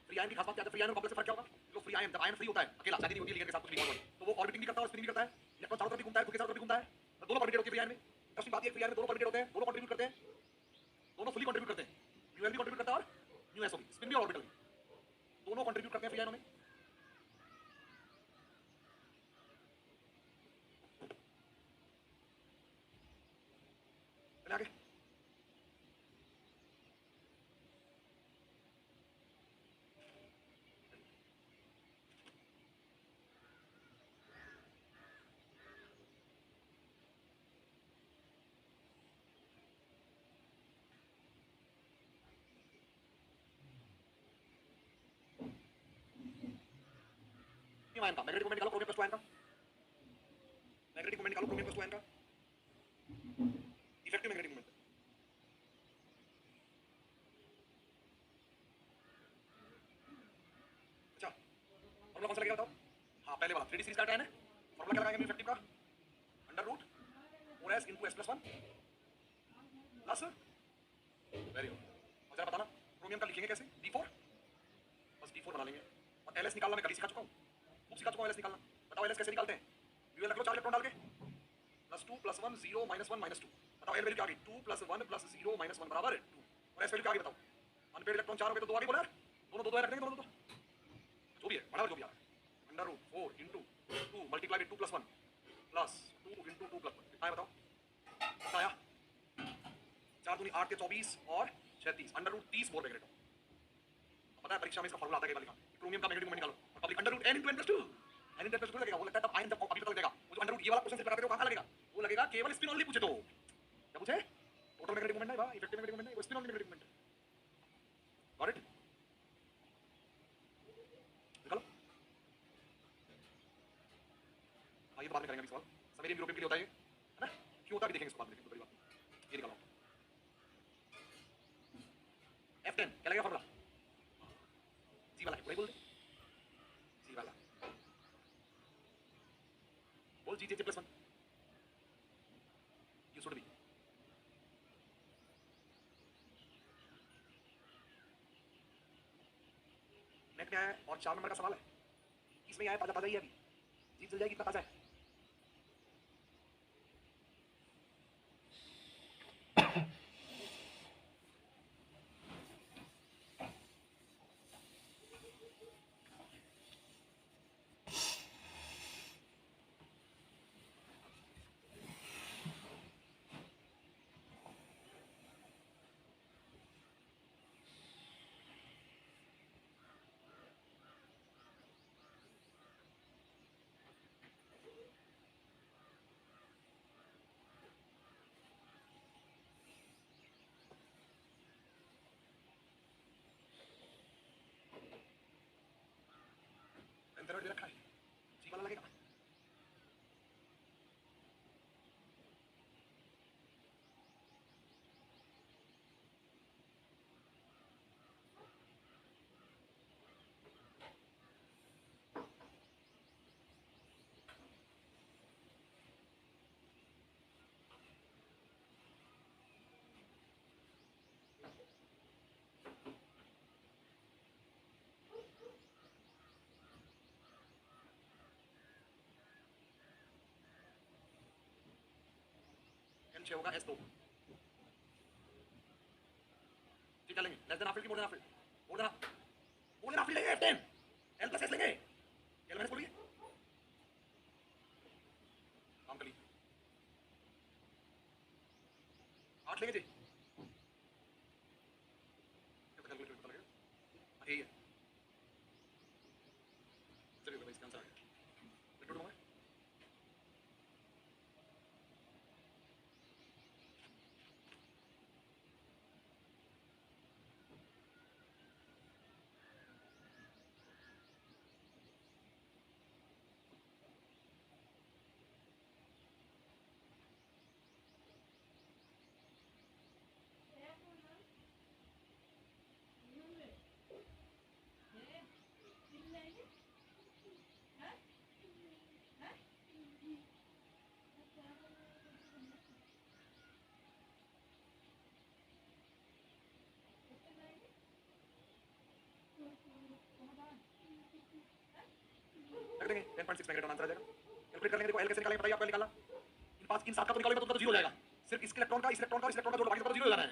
फ्री आयन की खास बात क्या है, फ्री आयन और कॉम्प्लेक्स से फर्क क्या होगा, जो फ्री आयन, जब आयन फ्री होता है अकेला शादी नहीं होती है लिगेंड के साथ कुछ नहीं होता, तो वो ऑर्बिटिंग भी करता है और स्पिनिंग भी करता है, इलेक्ट्रॉन चारों तरफ भी घूमता है, खुद के चारों तरफ भी घूमता है, तो दोनों परमिटेड होती है फ्री आयन में। दसवीं बात ये फ्री आयन में दोनों परमिटेड होते हैं, दोनों कंट्रीब्यूट करते हैं, दोनों फुली कंट्रीब्यूट करते हैं, म्यू एल भी कंट्रीब्यूट करता है और म्यू एसओ भी, स्पिन भी और ऑर्बिटल भी दोनों कंट्रीब्यूट करते हैं फ्री आयनों में। चले आगे, क्रोमियम आयन का, मैग्नेटिक मोमेंट निकालो क्रोमियम प्लस 2 आयन का, मैग्नेटिक मोमेंट निकालो क्रोमियम प्लस 2 आयन का, इफेक्टिव मैग्नेटिक मोमेंट। अच्छा फॉर्मूला कौन सा लगेगा बताओ? हाँ पहले वाला 3D सीरीज का tan है, फॉर्मूला क्या लगाएंगे इफेक्टिव का? Under root 4s into s plus 1 plus, very good. और जरा बताना क्रोमियम का लिखेंगे कैसे? d4, बस d4 बना लेंगे। और ls निकालना मैं कल ही सिखा चुका हूँ, खूब सिखा चुका हूँ ls निकालना। बताओ ls कैसे निकालते हैं? ड्यूअल रख लो 4 इलेक्ट्रॉन डाल के, +2 +1 0 -1 -2। बताओ l वैल्यू क्या आ गई? 2 + 1 + 0 -1 बराबर 2। और s वैल्यू क्या आ गई बताओ? अनपेड इलेक्ट्रॉन 4 हो गए तो 2 आगे बोला यार, दोनों 2 रख देंगे, दोनों 2 जो भी है बराबर जो भी आ रहा है। Under root 4 into 2 multiply with 2 + 1 plus 2 into 2 + 1 कितना है बताओ? कितना आया? 4 दूनी 8 के 24 और 36 अंडर रूट 30 बोर मैग्नेटो। पता है परीक्षा में इसका फॉर्मूला आता है केवल लिखा, क्रोमियम का मैग्नेटिक मोमेंट निकालो और पब्लिक under root n into n + 2, n into n + 2 लगेगा। वो लगता है तब आयन जब अभी पता लगेगा, वो जो अंडर रूट ये वाला क्वेश्चन से लगाते हो कहां लगेगा? वो लगेगा केवल स्पिन ओनली पूछे तो, क्या पूछे? टोटल मैग्नेटिक मोमेंट नहीं बा, इफेक्टिव मैग्नेटिक मोमेंट नहीं, वो spin only magnetic moment. Got it? निकालो। हाँ ये तो बाद में करेंगे अभी सवाल, समेरियम यूरोपियम के लिए होता है ये, है ना? क्यों होता है अभी देखेंगे इसको बाद में, लेकिन बड़ी बात नहीं। ये निकालो F10 क्या लगेगा फॉर्मूला? जी वाला है पूरा ही बोल दे, जी वाला बोल, जी जे + 1 यू शुड बी। नेट में आया है और 4 नंबर का सवाल है, इसमें आया ताजा ताजा ही है अभी, जीत जल जाएगी, इतना ताजा है। अंदर दे रखा है, जी वाला लगेगा। n 6 होगा s2, जी चलेंगे लेस देन हाफ फील्ड की more than half field, more than half field लेंगे F10, l + s लेंगे, l मैंने बोलिए काम कर ली 8 लेंगे जी, कितना कैलकुलेटर पता लगेगा? हाँ यही है, चलिए भाई इसका आंसर आ गया, प्रिंट आउट दूंगा। रख देंगे 10.6 मैग्नेटॉन आंसर आ जाएगा, कैलकुलेट कर लेंगे। देखो l कैसे निकालेंगे बताइए, आपको निकालना इन 5 इन 7 का तो निकालेंगे तो उनका तो 0 हो जाएगा, सिर्फ इस इलेक्ट्रॉन का इस इलेक्ट्रॉन का इस इलेक्ट्रॉन का जोड़ बाकी सबका 0 हो जाना है।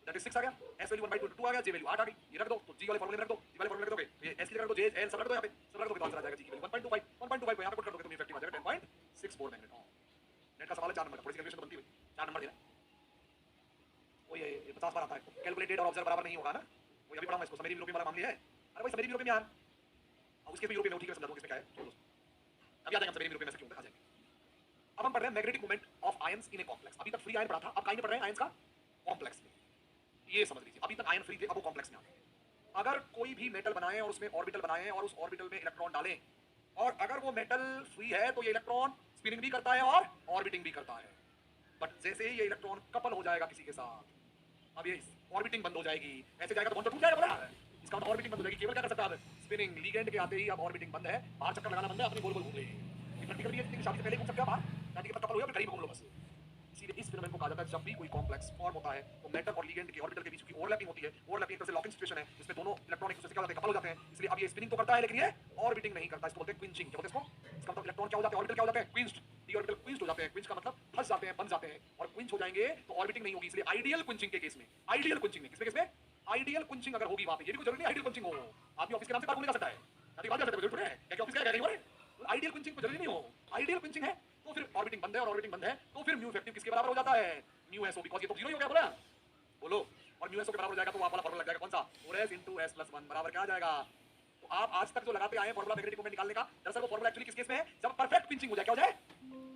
दैट इज 6 आ गया, s वैल्यू 1/2 2 आ गया, j वैल्यू 8 आ गई, ये रख दो तो g वाले फार्मूले में रख दो, g वाले फार्मूले में रख दोगे तो ये s की जगह रख दो, j l सब रख दो, यहां पे सब रख दो तो आंसर आ जाएगा g की वैल्यू 1.25 1.25 को यहां पे पुट कर दोगे तो इफेक्टिव आ जाएगा 10.64 मैग्नेटॉन। नेट का सवाल है 4 नंबर का, थोड़ी सी कैलकुलेशन तो बनती है, 4 नंबर देना वो ये 50 बार आता है, कैलकुलेटेड और ऑब्जर्व बराबर नहीं होगा ना, वो अभी पढ़ा मैं इसको, समेरियम यूरोपियम वाला मामले है। अरे भाई समेरियम यूरोपियम यार, और उसके भी यूरोपियम ठीक है, समझा दूं इसमें क्या है, छोड़ दो अभी आ जाएंगे समेरियम यूरोपियम में से क्यों आ जाएंगे। अब हम पढ़ रहे हैं magnetic moment of ions in a complex, अभी तक फ्री आयन पढ़ा था, अब काइंड पढ़ रहे हैं आयंस का कॉम्प्लेक्स में, ये समझ लीजिए अभी तक आयन फ्री थे, अब वो कॉम्प्लेक्स में आ गए। अगर कोई भी मेटल बनाए और उसमें ऑर्बिटल बनाए और उस ऑर्बिटल में इलेक्ट्रॉन डालें और अगर वो मेटल फ्री है तो ये इलेक्ट्रॉन स्पिनिंग भी करता है और ऑर्बिटिंग भी करता है। बट जैसे ही ये इलेक्ट्रॉन कपल हो जाएगा किसी के साथ, अब ये ऑर्बिटिंग बंद हो जाएगी, ऐसे जाएगा तो बॉन्ड तो टूट जाएगा बोला है। इसका मतलब ऑर्बिटिंग बंद हो जाएगी। केवल क्या कर सकता है स्पिनिंग, लीगेंड के आते ही अब ऑर्बिटिंग बंद है, बाहर चक्कर लगाना बंद है, अपनी गोल गोल घूम ले। ये प्रैक्टिकली ये शादी से पहले घूम सकते हो बाहर, शादी के बाद कपल हो या फिर घूम लो बस। इसीलिए इस फिनोमेनन को कहा जाता है जब भी कोई कॉम्प्लेक्स फॉर्म होता है तो मेटल और लीगेंड के ऑर्बिटल के बीच की ओवरलैपिंग होती है। ओवरलैपिंग एक तरह से लॉकिंग सिचुएशन है जिसमें दोनों इलेक्ट्रॉन एक दूसरे से क्या हो जाते हैं, कपल हो जाते हैं। इसलिए अब ये स्पिनिंग तो करता है लेकिन ये ऑर्बिटिंग नहीं करता। इसको बोलते हैं क्विंचिंग। क्या बोलते हैं इसको? इसका मतलब इलेक्ट्रॉन क्या हो जाते हैं, ऑर्बिटल क्या हो जाते हैं, क्विंच्ड। डी ऑर्बिटल क्विंच्ड हो जाते हैं। क्विंच का मतलब फंस जाते हैं, बंध जाते हैं। और क्विंच हो जाएंगे तो ऑर्बिटिंग नहीं होगी। इसलिए आइडियल क्विंचिंग के केस में, आइडियल क्विंचिंग में किसमें किसमें आइडियल क्विंचिंग अगर होगी वहां पे, ये भी कोई जरूरी नहीं आइडियल क्विंचिंग हो। आदमी ऑफिस के नाम से बात नहीं कर सकता है, शादी बात कर सकते हो, क्या ऑफिस क्या कह रही हो। आइडियल क्विंचिंग को जरूरी नहीं हो। आइडियल क्विंचिंग है तो फिर ऑर्बिटिंग बंद है, और ऑर्बिटिंग बंद है तो फिर म्यू इफेक्टिव किसके बराबर हो जाता है, म्यू एसओ, बिकॉज़ ये तो जीरो ही हो गया बोला। बोलो, और म्यू एसओ के बराबर हो जाएगा तो वहां वाला फार्मूला लग जाएगा कौन सा, 4s * s + 1 बराबर क्या आ जाएगा। तो आप आज तक जो लगाते आए हैं फार्मूला मैग्नेटिक मोमेंट निकालने का, दरअसल वो फार्मूला एक्चुअली किस केस में है, जब परफेक्ट पिंचिंग हो जाए। क्या हो जाए,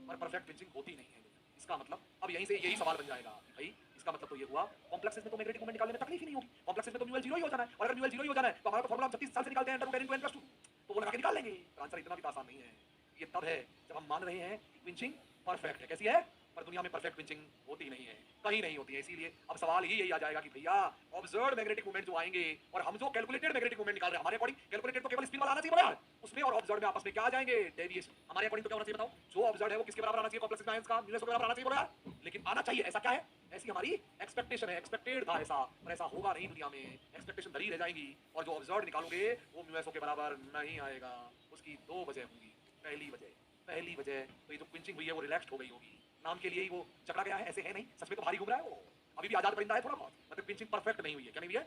पर परफेक्ट पिंचिंग होती नहीं है। इसका मतलब अब यहीं से यही सवाल बन जाएगा भाई, इसका मतलब तो ये हुआ कॉम्प्लेक्सेस में तो मैग्नेटिक मोमेंट निकालने में तकलीफ ही नहीं होगी। कॉम्प्लेक्सेस में तो म्यू जीरो ही हो जाना है, और अगर म्यू जीरो ही हो जाना है तो हमारा तो फार्मूला हम 36 साल से निकालते हैं √10 * n + 2, तो वो लगा के निकाल लेंगे। आंसर इतना भी आसान नहीं है। ये तब है जब हम मान रहे हैं कि पिंचिंग परफेक्ट है। कैसी है, पर दुनिया में परफेक्ट पिंचिंग होती नहीं है, कहीं नहीं होती है। इसीलिए अब सवाल ही यही आ जाएगा कि भैया ऑब्जर्व्ड मैग्नेटिक मोमेंट जो आएंगे और हम जो कैलकुलेटेड मैग्नेटिक मोमेंट निकाल रहे हैं, हमारे अकॉर्डिंग कैलकुलेटेड तो केवल स्पिन वाला आना चाहिए यार, उसमें और ऑब्जर्व्ड में आपस में क्या आ जाएंगे, डेविएशन। हमारे अकॉर्डिंग तो क्या होना चाहिए बताओ, जो ऑब्जर्व्ड है वो किसके बराबर आना चाहिए, कॉम्प्लेक्स आयंस का म्यू एस के बराबर आना चाहिए बोला यार। लेकिन आना चाहिए, ऐसा क्या है, ऐसी हमारी एक्सपेक्टेशन है, एक्सपेक्टेड था ऐसा, पर ऐसा होगा नहीं दुनिया में। एक्सपेक्टेशन धरी रह जाएगी और जो ऑब्जर्व्ड निकालोगे वो म्यू एस के बराबर नहीं आएगा। उसकी दो वजह होंगी। पहली वजह तो ये जो पिंचिंग हुई है वो रिलैक्स्ड हो गई होगी, नाम के लिए ही वो चकरा गया है, ऐसे है नहीं, सच में तो भारी घूम रहा है वो, अभी भी आजाद परिंदा है थोड़ा बहुत। मतलब पिंचिंग परफेक्ट नहीं हुई है। क्या नहीं हुई है,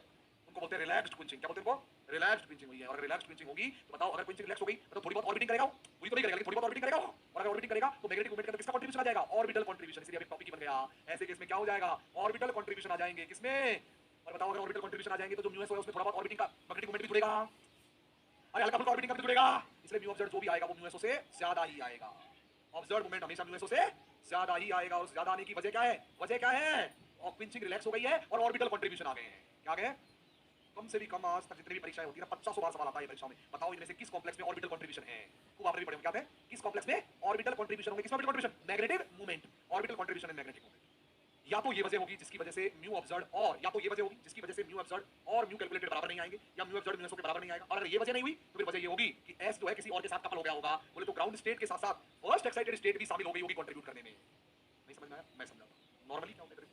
उनको बोलते हैं रिलैक्स्ड पिंचिंग। क्या बोलते हैं उनको, रिलैक्स्ड पिंचिंग हुई है। और रिलैक्स्ड पिंचिंग होगी तो बताओ, अगर पिंचिंग रिलैक्स हो गई तो थोड़ी बहुत ऑर्बिटिंग करेगा, पूरी तो नहीं करेगा लेकिन थोड़ी बहुत ऑर्बिटिंग करेगा। और अगर ऑर्बिटिंग करेगा तो मैग्नेटिक मोमेंट के अंदर किसका कंट्रीब्यूशन आ जाएगा, ऑर्बिटल कंट्रीब्यूशन। इसलिए अभी टॉपिक ही बन गया। ऐसे केस में क्या हो जाएगा, ऑर्बिटल कंट्रीब्यूशन आ जाएंगे किसमें। और बताओ अगर ऑर्बिटल कंट्रीब्यूशन आ जाएंगे तो जो म्यू एस है उसमें थोड़ा बहुत ऑर्बिटिंग का मैग्नेटिक मोमेंट भी जुड़ेगा, अरे हल्का फुल्का ऑर्बिटिंग का भी जुड़ेगा। इसलिए म्यू ऑब्जर्व जो भी आएगा वो म्यू एस से ज्यादा ही आएगा। ऑब्जर्व मोमेंट हमेशा म्यू एस से ज्यादा ही आएगा। और ज्यादा आने की वजह क्या है, वजह क्या है, और पिंचिंग रिलैक्स हो गई है और ऑर्बिटल कंट्रीब्यूशन आ गए हैं। क्या आ गए, कम से भी कम आज तक जितनी भी परीक्षाएं होती है ना, 500 बार सवाल आता है परीक्षाओं में, बताओ इनमें से किस कॉम्प्लेक्स में ऑर्बिटल कंट्रीब्यूशन है। खूब आपने भी पढ़े होंगे, क्या है, किस कॉम्प्लेक्स में ऑर्बिटल कंट्रीब्यूशन होंगे, किस orbital contribution, magnetic moment, orbital contribution in magnetic moment. या तो ये वजह होगी जिसकी वजह से म्यू ऑब्जर्व्ड, और या तो ये वजह होगी जिसकी वजह से म्यू ऑब्जर्व्ड और म्यू कैलकुलेटेड बराबर नहीं आएंगे, या म्यू ऑब्जर्व्ड म्यू एसओ के बराबर नहीं आएगा। और अगर ये वजह नहीं हुई तो फिर वजह ये होगी कि एस जो है किसी और के साथ कपल हो गया होगा। बोले तो ग्राउंड स्टेट के साथ साथ फर्स्ट एक्साइटेड स्टेट भी शामिल हो गई होगी कंट्रीब्यूट करने में। नहीं समझ में आया, मैं समझाता हूं। नॉर्मली क्या होता है,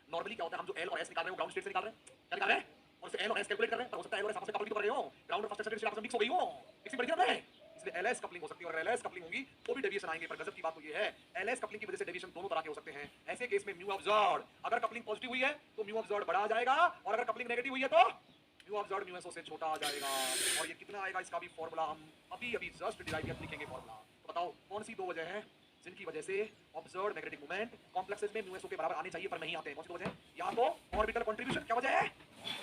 नॉर्मली क्या होता है, हम जो एल और एस निकाल रहे हैं वो ग्राउंड स्टेट से निकाल रहे हैं, क्या निकाल रहे हैं, और उसे एल और एस कैलकुलेट कर रहे हैं। पर हो सकता है एल और एस आपस में कपल भी तो कर रहे हो, ग्राउंड और फर्स्ट एक्साइटेड स्टेट आपस में मिक्स हो गई हो, मिक्सिंग बढ़ गया है। इसलिए एलएस कपलिंग हो सकती है, और एलएस कपलिंग होगी तो भी डेविएशन आएंगे। पर गजब की बात तो ये है, एलएस कपलिंग की वजह से डेविएशन दोनों तरह के हो सकते हैं। ऐसे केस में म्यू ऑब्जर्व्ड, अगर कपलिंग पॉजिटिव हुई है तो म्यू ऑब्जर्व्ड बड़ा आ जाएगा, और अगर कपलिंग नेगेटिव हुई है तो म्यू ऑब्जर्व्ड म्यू एसओ से छोटा आ जाएगा। और ये कितना आएगा इसका भी फॉर्मूला हम अभी अभी जस्ट डिराइव किया, लिखेंगे फॉर्मूला। तो बताओ कौन सी दो वजह है जिनकी वजह से ऑब्जर्व्ड मैग्नेटिक मोमेंट कॉम्प्लेक्सेस में म्यू एसओ के बराबर आने चाहिए पर नहीं आते हैं। कौन सी दो वजह है, या तो ऑर्बिटल कंट्रीब्यूशन, क्या वजह है,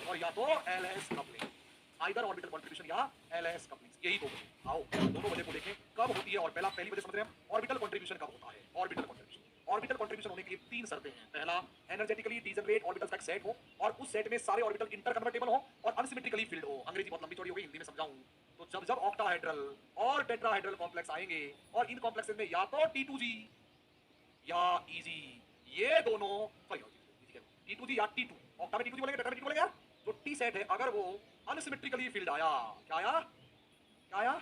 और या तो LS coupling. Either orbital contribution या एलएस कपलिंग, यही दो वजह। आओ दोनों वजह को देखें कब होती है। और पहली वजह समझ रहे हैं, ऑर्बिटल कंट्रीब्यूशन कब होता है। ऑर्बिटल कंट्रीब्यूशन होने के लिए तीन शर्तें हैं। पहला, एनर्जेटिकली डीजनरेट ऑर्बिटल्स का एक सेट हो, और उस सेट में सारे ऑर्बिटल इंटरकन्वर्टेबल हो और अनसिमेट्रिकली फिल्ड हो। अंग्रेजी बहुत लंबी चौड़ी हो गई, हिंदी में समझाऊं तो जब जब ऑक्टाहेड्रल और टेट्राहेड्रल कॉम्प्लेक्स आएंगे और इन कॉम्प्लेक्सेस में या तो T2G या EG, ये दोनों T2G या T2, ऑक्टा में T2G बोलेंगे, टेट्रा में T2 बोलेंगे यार। जो टी सेट है अगर वो अनसिमेट्रिकली फील्ड आया, क्या आया, क्या आया,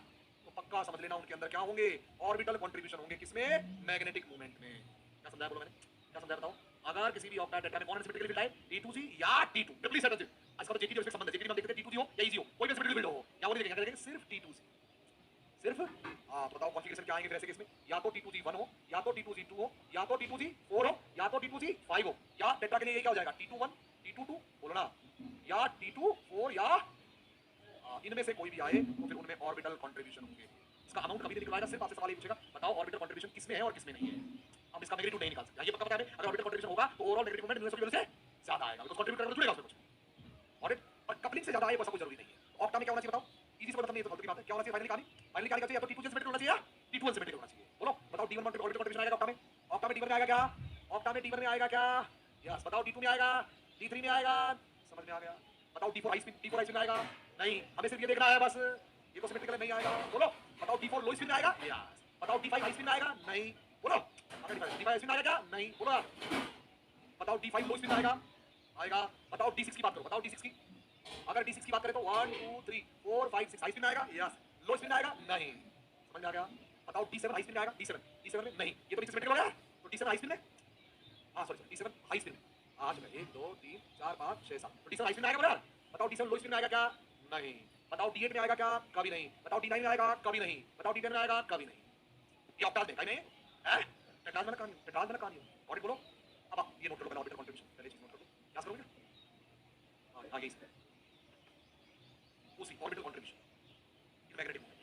तो पक्का समझ लेना उनके अंदर क्या होंगे, ऑर्बिटल कंट्रीब्यूशन होंगे। किसमें, मैग्नेटिक मोमेंट में। क्या समझाया बोलो मैंने, क्या समझाया बताओ। अगर किसी भी ऑक्टा टेट्रा में कौन अनसिमेट्रिकली फील्ड आए, T2G या T2, ट्रिपली सेट है। इसका तो JT से संबंध है, JT में हम देखते हैं T2G हो या EG हो, कोई भी अनसिमेट्रिकली फील्ड हो, क्या वो नहीं देखेंगे, सिर्फ T2G, सिर्फ। हाँ तो बताओ कॉन्फ़िगरेशन क्या आएंगे फिर ऐसे केस में, या तो T2G 1 हो, या तो T2G 2 हो, या तो T2G 4 हो, या तो T2G 5 हो, या टेट्रा के लिए ये क्या हो जाएगा, T2 1 T2 2, बोलो ना, या T2 4 या इनमें से कोई भी आए तो फिर उनमें ऑर्बिटल कंट्रीब्यूशन होंगे। इसका अमाउंट कभी नहीं निकल आएगा, सिर्फ आपसे सवाल ये पूछेगा बताओ ऑर्बिटल कंट्रीब्यूशन किसमें है और किसमें नहीं है। हम इसका नेगेटिव नहीं निकाल सकते, ये पक्का पता है अगर ऑर्बिटल कंट्रीब्यूशन होगा तो ओवरऑल नेगेटिव मोमेंट यूनिवर्सल की वजह से ज्यादा आएगा, तो कंट्रीब्यूट करने जुड़ेगा उसमें कुछ। और कपलिंग से ज्यादा आए वैसा कोई जरूरी नहीं है। ऑक्टा में क्या होना चाहिए बताओ, इजी से मतलब नहीं है तो फालतू की बात है। क्या होना चाहिए फाइनली कहानी क्या चाहिए, या तो T2 सिमेट्रिक होना चाहिए या T2 सिमेट्रिक होना चाहिए। बोलो बताओ D1 ऑर्बिटल कंट्रीब्यूशन आएगा ऑक्टा में, ऑक्टा में D1 में आएगा क्या, ऑक्टा में D1 में आएगा क्या, यस बताओ D2 में आएगा, D3 में आएगा, समझ में आ गया। बताओ D4 आइस में आएगा, नहीं हमें सिर्फ ये देखना है बस, ये तो सिमेट्रिकल नहीं आएगा, बोलो बताओ d4 लो स्पिन में आएगा, यस बताओ d5 हाई स्पिन में आएगा, नहीं बोलो अगर d5 हाई स्पिन आएगा क्या, नहीं बोलो यार बताओ d5 लो स्पिन में आएगा, आएगा बताओ d6 की बात करो, बताओ d6 की, अगर d6 की बात करें तो 1 2 3 4 5 6 हाई स्पिन में आएगा, यस लो स्पिन में आएगा, नहीं समझ में आ गया, बताओ d7 हाई स्पिन में आएगा, d7 में नहीं, ये तो नीचे सिमेट्रिकल हो गया, तो d7 हाई स्पिन में, हाँ सॉरी d7 हाई स्पिन में, हाँ चलो 1 2 3 4 5 6 7, तो d7 हाई स्पिन में आएगा बोला, बताओ d7 लो स्पिन में आएगा क्या, नहीं बताओ d8 में आएगा क्या, कभी नहीं बताओ d9 में आएगा, कभी नहीं बताओ d10 में आएगा, कभी नहीं, ये ऑक्टाल देखा ही नहीं है, टटाल में कहानी और बोलो, अब आप ये नोट करो, ऑर्बिटल कंट्रीब्यूशन पहले चीज नोट कर लो, क्या करोगे, हाँ यही है उसी ऑर्बिटल कंट्रीब्यूशन मैग्नेटिक मोमेंट।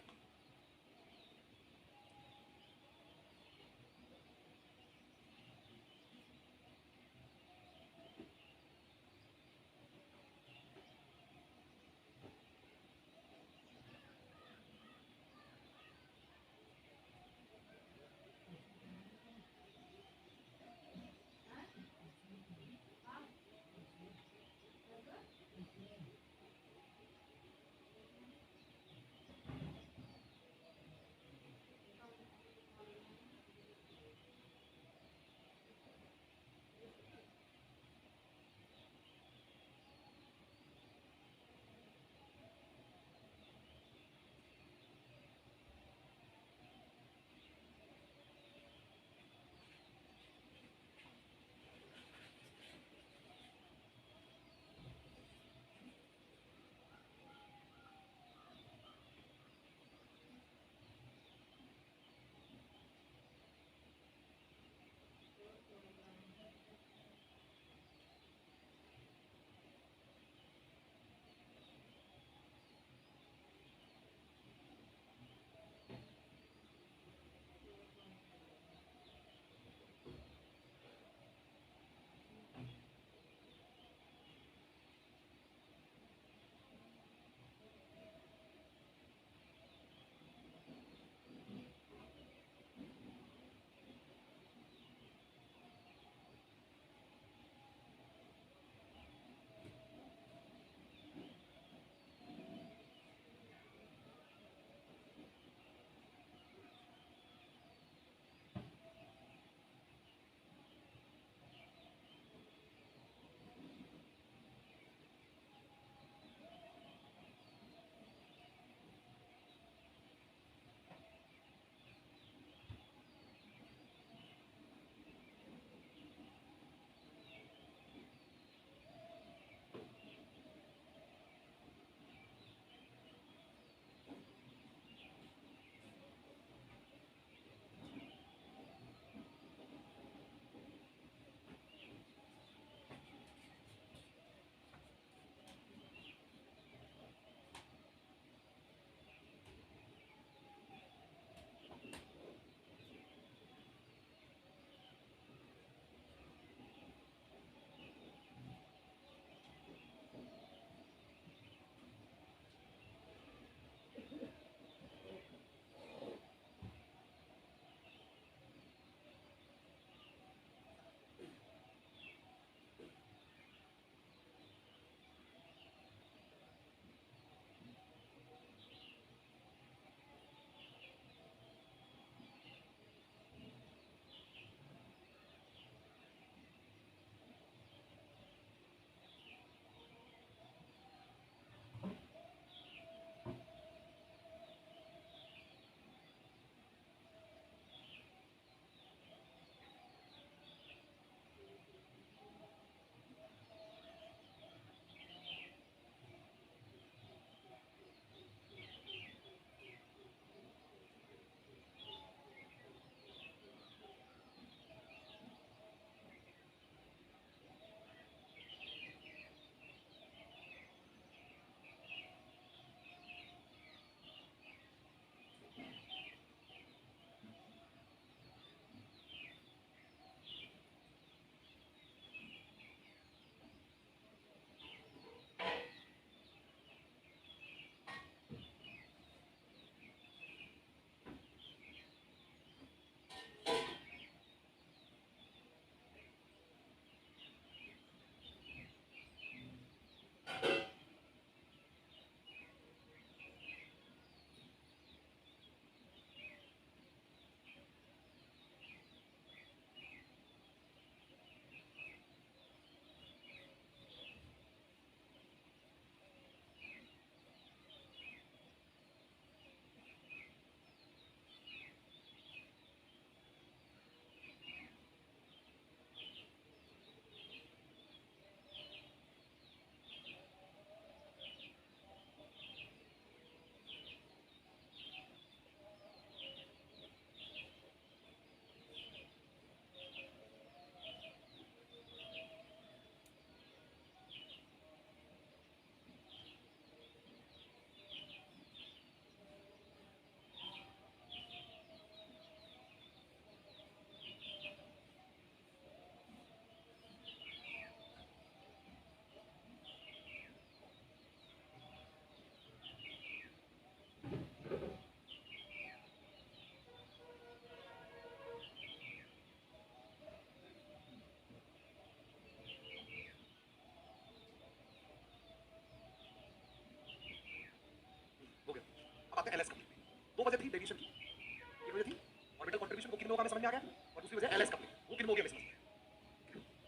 में आ गया, और दूसरी वजह एलएस कपलिंग, वो किन हो गया समझ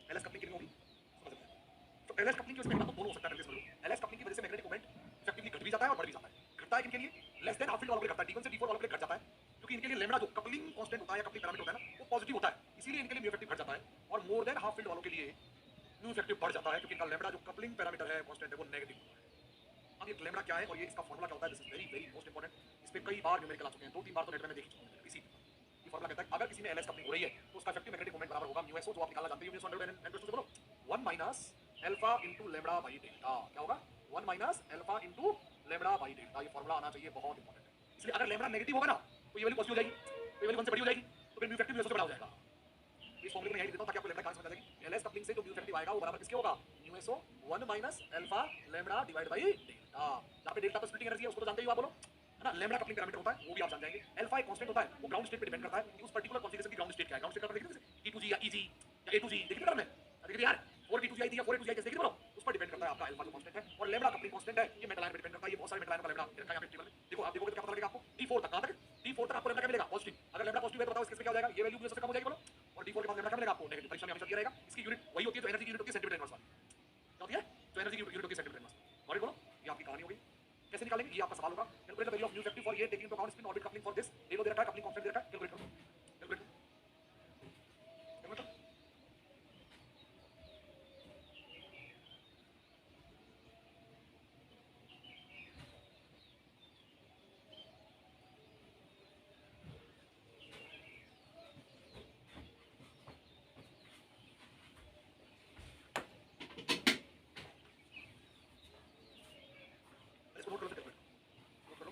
एलएस कपलिंग किन होगी समझ सकते हैं। तो एलएस कपलिंग की वजह से बात दोनों हो सकता है, समझ लो एलएस कपलिंग की वजह से मैग्नेटिक मोमेंट इफेक्टिवली घट भी जाता है और बढ़ भी जाता है। घटता है किनके लिए, लेस देन हाफ फील्ड वालों के लिए घटता है, d1 से d4 वालों के लिए घट जाता है, क्योंकि इनके लिए लैम्बडा जो कपलिंग कांस्टेंट होता है या कपलिंग पैरामीटर होता है ना, वो पॉजिटिव होता है, इसीलिए इनके लिए म्यू इफेक्टिव घट जाता है। और मोर देन हाफ फील्ड वालों के लिए म्यू इफेक्टिव बढ़ जाता है, क्योंकि इनका लैम्बडा जो कपलिंग पैरामीटर है कांस्टेंट है वो नेगेटिव होता है। अब ये लैम्बडा क्या है और ये इसका फार्मूला क्या होता है, this is very very most important. इस पे कई बार न्यूमेरिकल आ चुके हैं, 2-3 बार तो नेट में देख चुका हूं इसी ये फार्मूला कहता है अगर किसी में एलएस कपलिंग हो रही है तो उसका इफेक्टिव मैग्नेटिक मोमेंट बराबर होगा म्यू एसओ, जो आप निकालना जानते हो, म्यू एसओ 100 से बोलो 1 minus alpha into lambda by delta. क्या होगा 1 minus alpha into lambda by delta. ये फार्मूला आना चाहिए, बहुत इंपॉर्टेंट है। इसलिए अगर लैम्बडा नेगेटिव होगा ना तो ये वैल्यू पॉजिटिव हो जाएगी, तो ये वैल्यू 1 से बड़ी हो जाएगी, तो फिर म्यू इफेक्टिव म्यू एसओ से बड़ा हो जाएगा। इस फॉर्मूले में यही देता हूं ताकि आपको लैम्बडा कहां से समझ आ जाएगी। एलएस कपलिंग से जो म्यू इफेक्टिव आएगा वो बराबर किसके होगा, mu SO 1 minus alpha lambda divide by delta. जहां पे डेल्टा तो स्प्लिटिंग एनर्जी है उसको तो जानते ही हो आप, बोलो है ना। लैम्बडा कपलिंग पैरामीटर होता है वो भी आप जान जाएंगे। अल्फा एक कांस्टेंट होता है, वो ग्राउंड स्टेट पे डिपेंड करता है कि उस पर्टिकुलर कॉन्फ़िगरेशन की ग्राउंड स्टेट क्या है। ग्राउंड स्टेट का मतलब देखिए T2G या EG या A2G, देखिए ना मैं देखिए यार 4T2G आई थी या 4A2G आई, कैसे देखिए बोलो, उस पर डिपेंड करता है आपका अल्फा जो कांस्टेंट है। और लैम्बडा कपलिंग कांस्टेंट है, ये मेटल आयन पे डिपेंड करता है। ये बहुत सारे मेटल आयन का लैम्बडा रखा है यहां पे टेबल में, देखो आप देखोगे तो क्या पता लगेगा आपको D4 तक, कहां तक D4 तक आपको लैम्बडा क्या मिलेगा, पॉजिटिव। अगर लैम्बडा पॉजिटिव है तो बताओ इस केस में क्या हो जाएगा, ये वैल्यू म्यू से कम हो जाएगी बोलो, और D4 के बाद लैम्बडा क्या मिलेगा आपको, नेगेटिव। परीक्षा में हमेशा दिया रहेगा, इसकी यूनिट वही होती है जो एनर्जी की यूनिट होती है, सेंटीमीटर इनवर्स वाली। क्या होती है, तो एनर्जी की यूनिट होती है सेंटीमीटर इनवर्स। और बोलो ये आपकी कहानी हो गई। कैसे निकालेंगे ये आपका सवाल होगा। Calculate the value of mu effective for ये taking into account spin orbit coupling for this, ये दे रखा है, कपलिंग कांस्टेंट दे रखा है, कैलकुलेट करो कैलकुलेट करो कैलकुलेट करो। इसको नोट करो, कैलकुलेट नोट करो।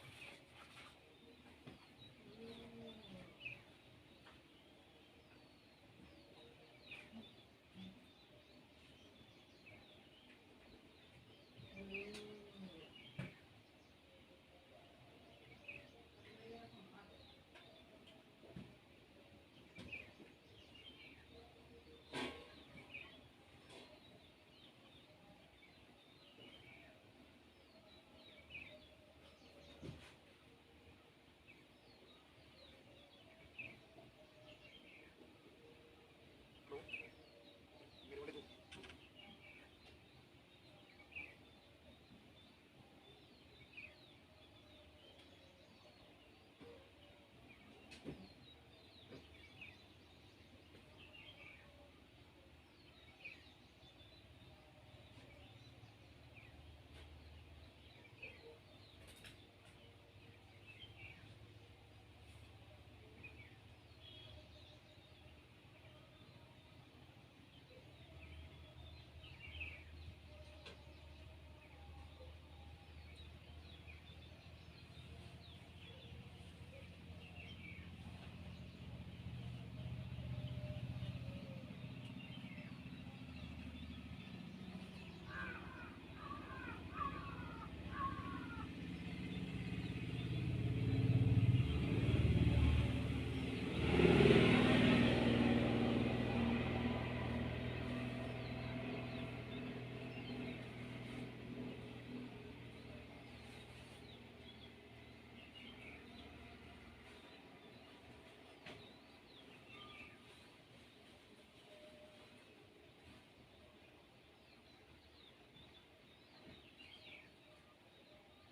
लो मेरे वाले जो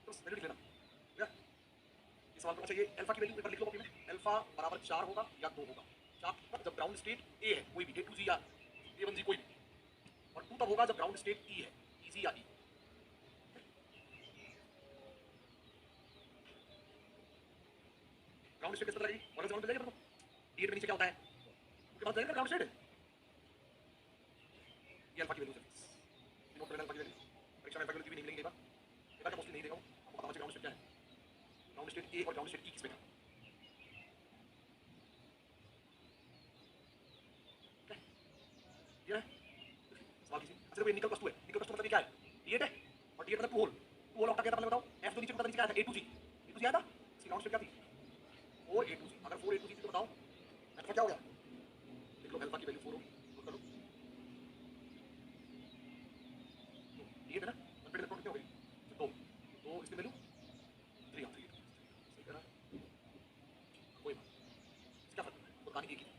बस वैल्यू लिख लेना, ठीक है। इस सवाल को चाहिए अल्फा की वैल्यू एक बार लिख लो कॉपी में, अल्फा बराबर 4 होगा या 2 होगा। 4 जब ग्राउंड स्टेट ए है, कोई भी A2G या A1G कोई भी, और 2 तब होगा जब ग्राउंड स्टेट E है, EG या E। ग्राउंड स्टेट किस तरह लगेगी, और ग्राउंड पे जाएगा D8 के नीचे क्या होता है, उसके बाद जाएगा ग्राउंड स्टेट। ये अल्फा की वैल्यू है, नोट कर लेना अल्फा की वैल्यू। परीक्षा में अल्फा की वैल्यू भी नहीं मिलेंगे, एक बार मोस्टली नहीं देगा, आपको पता होना चाहिए ग्राउंड स्टेट क्या है। ग्राउंड स्टेट ए और ग्राउंड स्टेट ई किसमें क्या है, ये है सवाल कीजिए। अच्छा देखो ये निकल प्लस 2 है, निकल प्लस 2 मतलब ये क्या है, D8 है, और D8 मतलब 2 होल, 2 होल ऑक्टा क्या था पहले बताओ। F जो नीचे पता नीचे क्या था, A2G, A2G आया था, इसकी ग्राउंड स्टेट क्या थी 4A2G। अगर 4A2G थी तो बताओ अल्फा क्या हो गया, देख लो अल्फा की वैल्यू 4 हो, नोट कर लो। D8 है ना, 1 पे इलेक्ट्रॉन कितने हो गए, 2, तो इसकी वैल्यू 3 आ 3 सही कह रहा है, कोई बात क्या फर्क पड़ता है, तो कहानी एक ही थी।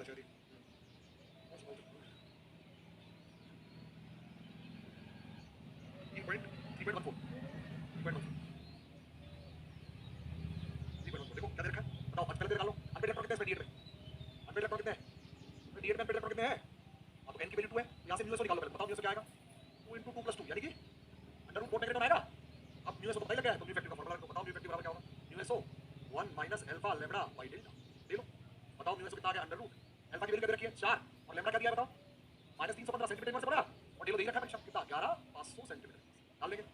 पागल है 3.14 देखो क्या दे रखा है बताओ पहले दे निकालो अनपेड इलेक्ट्रॉन कितने है अनपेड इलेक्ट्रॉन कितने हैं डी8 में अनपेड इलेक्ट्रॉन कितने हैं अब n की वैल्यू 2 है यहां से म्यू निकालो पहले बताओ म्यू क्या आएगा 2 * 2 + 2 यानी कि अंडर रूट 4 नेगेटिव आएगा अब म्यू तो पता ही लग गया तो म्यू इफेक्टिव का फार्मूला बताओ म्यू इफेक्टिव बराबर क्या होगा mu 1 - alpha lambda by delta ले लो बताओ म्यू कितना आ गया अंडर रूट अल्फा की वैल्यू क्या रखी है 4 और लैम्ब्डा क्या दिया है बताओ -315 सेंटीमीटर से बड़ा और डेलो दे रखा है परीक्षा कितना 11500 सेंटीमीटर डाल लेंगे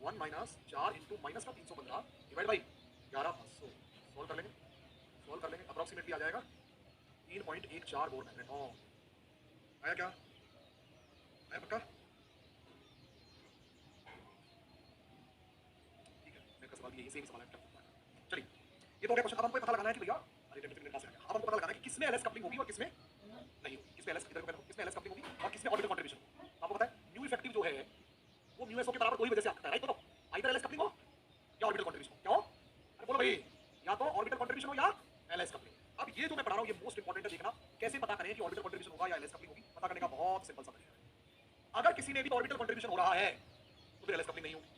1 - 4 * -315 डिवाइड बाय 11500 सॉल्व कर लेंगे अप्रोक्सीमेटली आ जाएगा 3.14 वोल्ट मैग्नेट्रॉन आया क्या आया पक्का ठीक है मेरे का सवाल भी यही सेम सवाल है चलिए ये तो हो गया क्वेश्चन अब हमको पता लगाना है कि भैया अरे 10 मिनट पास आ गया अब हमको पता लगाना है कि किसमें एलएस कपलिंग होगी और किसमें नहीं होगी किसमें एलएस इधर किसमें एलएस कपलिंग होगी और किसमें ऑर्बिटल कंट्रीब्यूशन आपको पता है म्यू इफेक्टिव जो है वो म्यू एसओ के बराबर कोई वजह से आता है राइट बताओ आइदर एलएस कपलिंग हो या ऑर्बिटल कंट्रीब्यूशन क्या हो अरे बोलो भाई या तो ऑर्बिटल कंट्रीब्यूशन हो या एलएस कपलिंग अब ये जो मैं पढ़ा रहा हूं ये मोस्ट इंपोर्टेंट है देखना कैसे पता करें कि ऑर्बिटल कंट्रीब्यूशन होगा या एलएस कपलिंग होगी पता करने का बहुत सिंपल सा तरीका है अगर किसी ने भी ऑर्बिटल कंट्रीब्यूशन हो रहा है तो फिर एलएस कपलिंग नहीं होगी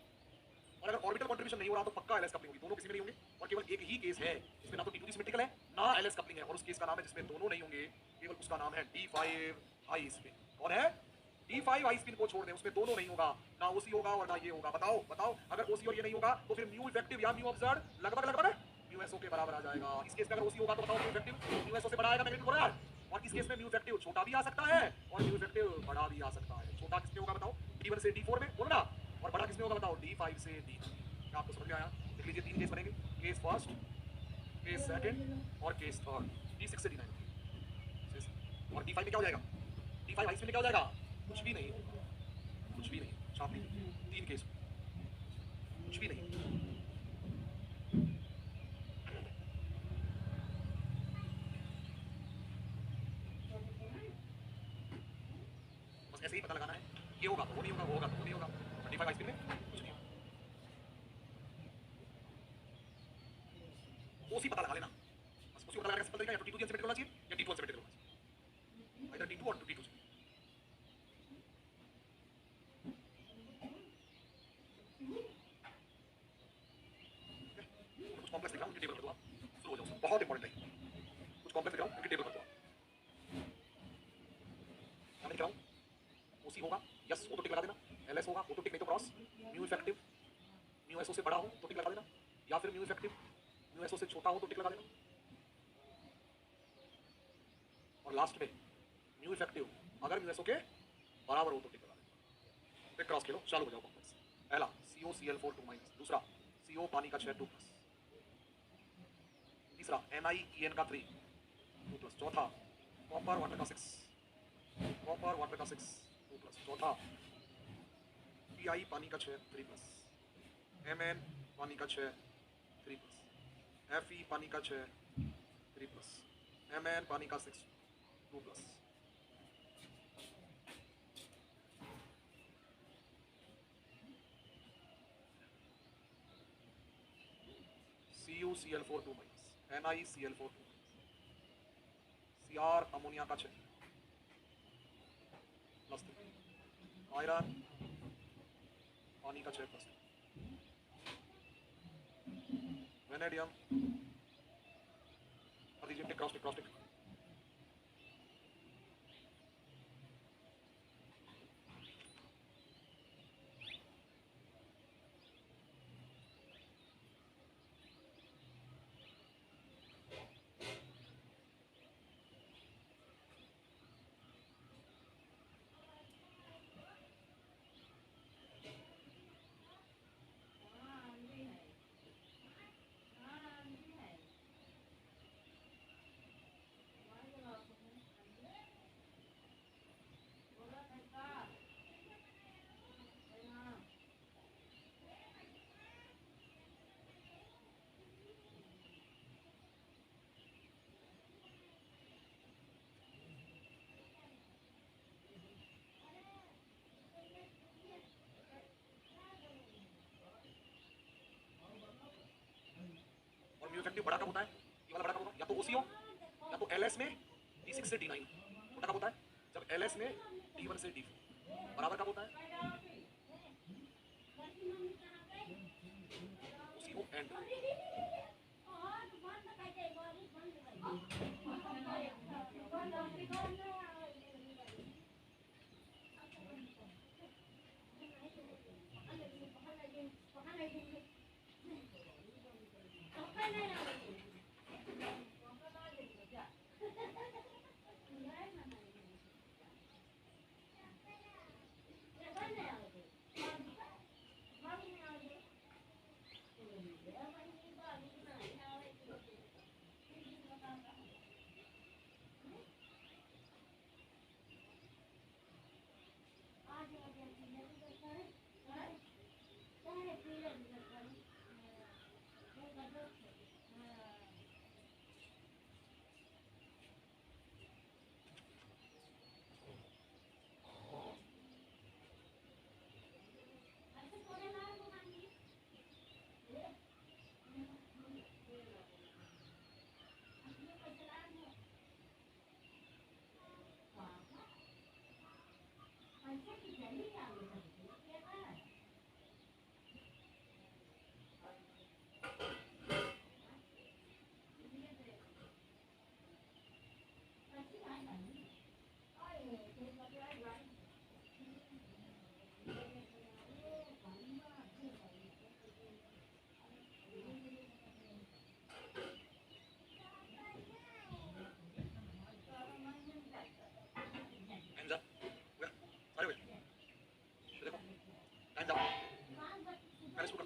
और अगर ऑर्बिटल कंट्रीब्यूशन नहीं हो रहा तो पक्का एलएस कपलिंग होगी दोनों किसी में नहीं होंगे और केवल एक ही केस है जिसमें ना तो d2 सिमेट्रिकल है ना एलएस कपलिंग है और उस केस का नाम है जिसमें दोनों नहीं होंगे केवल उसका नाम है d5 हाई स्पिन कौन है d5 हाई स्पिन को छोड़ दें उसमें दोनों नहीं होगा ना ओसी होगा और ना ये होगा बताओ अगर ओसी और ये नहीं होगा तो फिर म्यू इफेक्टिव या म्यू ऑब्जर्व लगभग म्यू एसओ के बराबर आ जाएगा इस केस में अगर ओसी होगा तो बताओ म्यू इफेक्टिव म्यू एसओ से बड़ा आएगा नेगेटिव यार और इस केस में म्यू इफेक्टिव छोटा भी आ सकता है और म्यू इफेक्टिव बड़ा भी आ सकता है छोटा किसमें होगा बताओ d1 से d4 में बोलो ना और बड़ा किसमें होगा बताओ d5 से d3 क्या आपको समझ में आया देख लीजिए तीन केस बनेंगे केस फर्स्ट केस सेकंड और केस थर्ड d6 से d9 और d5 में क्या हो जाएगा d5 हाई स्पिन में क्या हो जाएगा कुछ भी नहीं छाप लीजिए तीन केस कुछ भी नहीं ऐसे ही पता लगाना है ये होगा तो वो नहीं होगा वो होगा तो वो नहीं होगा 25 हाई स्पीड में कुछ नहीं होगा ओसी पता लगा लेना बस ओसी पता लगाने का सिंपल तरीका या तो t2 सेंटीमीटर होना चाहिए या t2 सेंटीमीटर होना चाहिए आइदर t2 और t2 कुछ कॉम्प्लेक्स लिखा हूं टेबल कर दो आप शुरू हो जाओ बहुत इंपॉर्टेंट है कुछ कॉम्प्लेक्स लिखा हूं उनकी टेबल कर दो क्या लिख रहा हूं ओसी होगा यस ऑटो टिक लगा देना एलएस होगा ऑटो टिक नहीं तो cross mu effective mu SO से बड़ा हो तो टिक लगा देना या फिर म्यू इफेक्टिव म्यू एसओ से छोटा हो तो टिक लगा देना और लास्ट में म्यू इफेक्टिव अगर म्यू एसओ के बराबर हो तो टिक लगा देना फिर क्रॉस खेलो चालू हो जाओ कॉम्प्लेक्स पहला COCl4 2 दूसरा CO पानी का 6 2 तीसरा NiEN का 3 2 चौथा कॉपर वाटर का 6 2 चौथा Pi पानी का 6 3 Mn पानी का 6 3 Fe पानी का 6 3 Mn पानी का 6 2 CuCl4 2 NiCl4 2 Cr अमोनिया का 6 प्लस 3 आयरन पानी का 6 प्लस वेनेडियम और दीजिए क्रॉस टिक और म्यू इफेक्टिव बड़ा कब होता है ये वाला बड़ा कब होगा या तो ओसी हो या तो एलएस में D6 से D9 छोटा कब होता है? जब LS में D1 से D4 बराबर कब होता है? उसी को एंड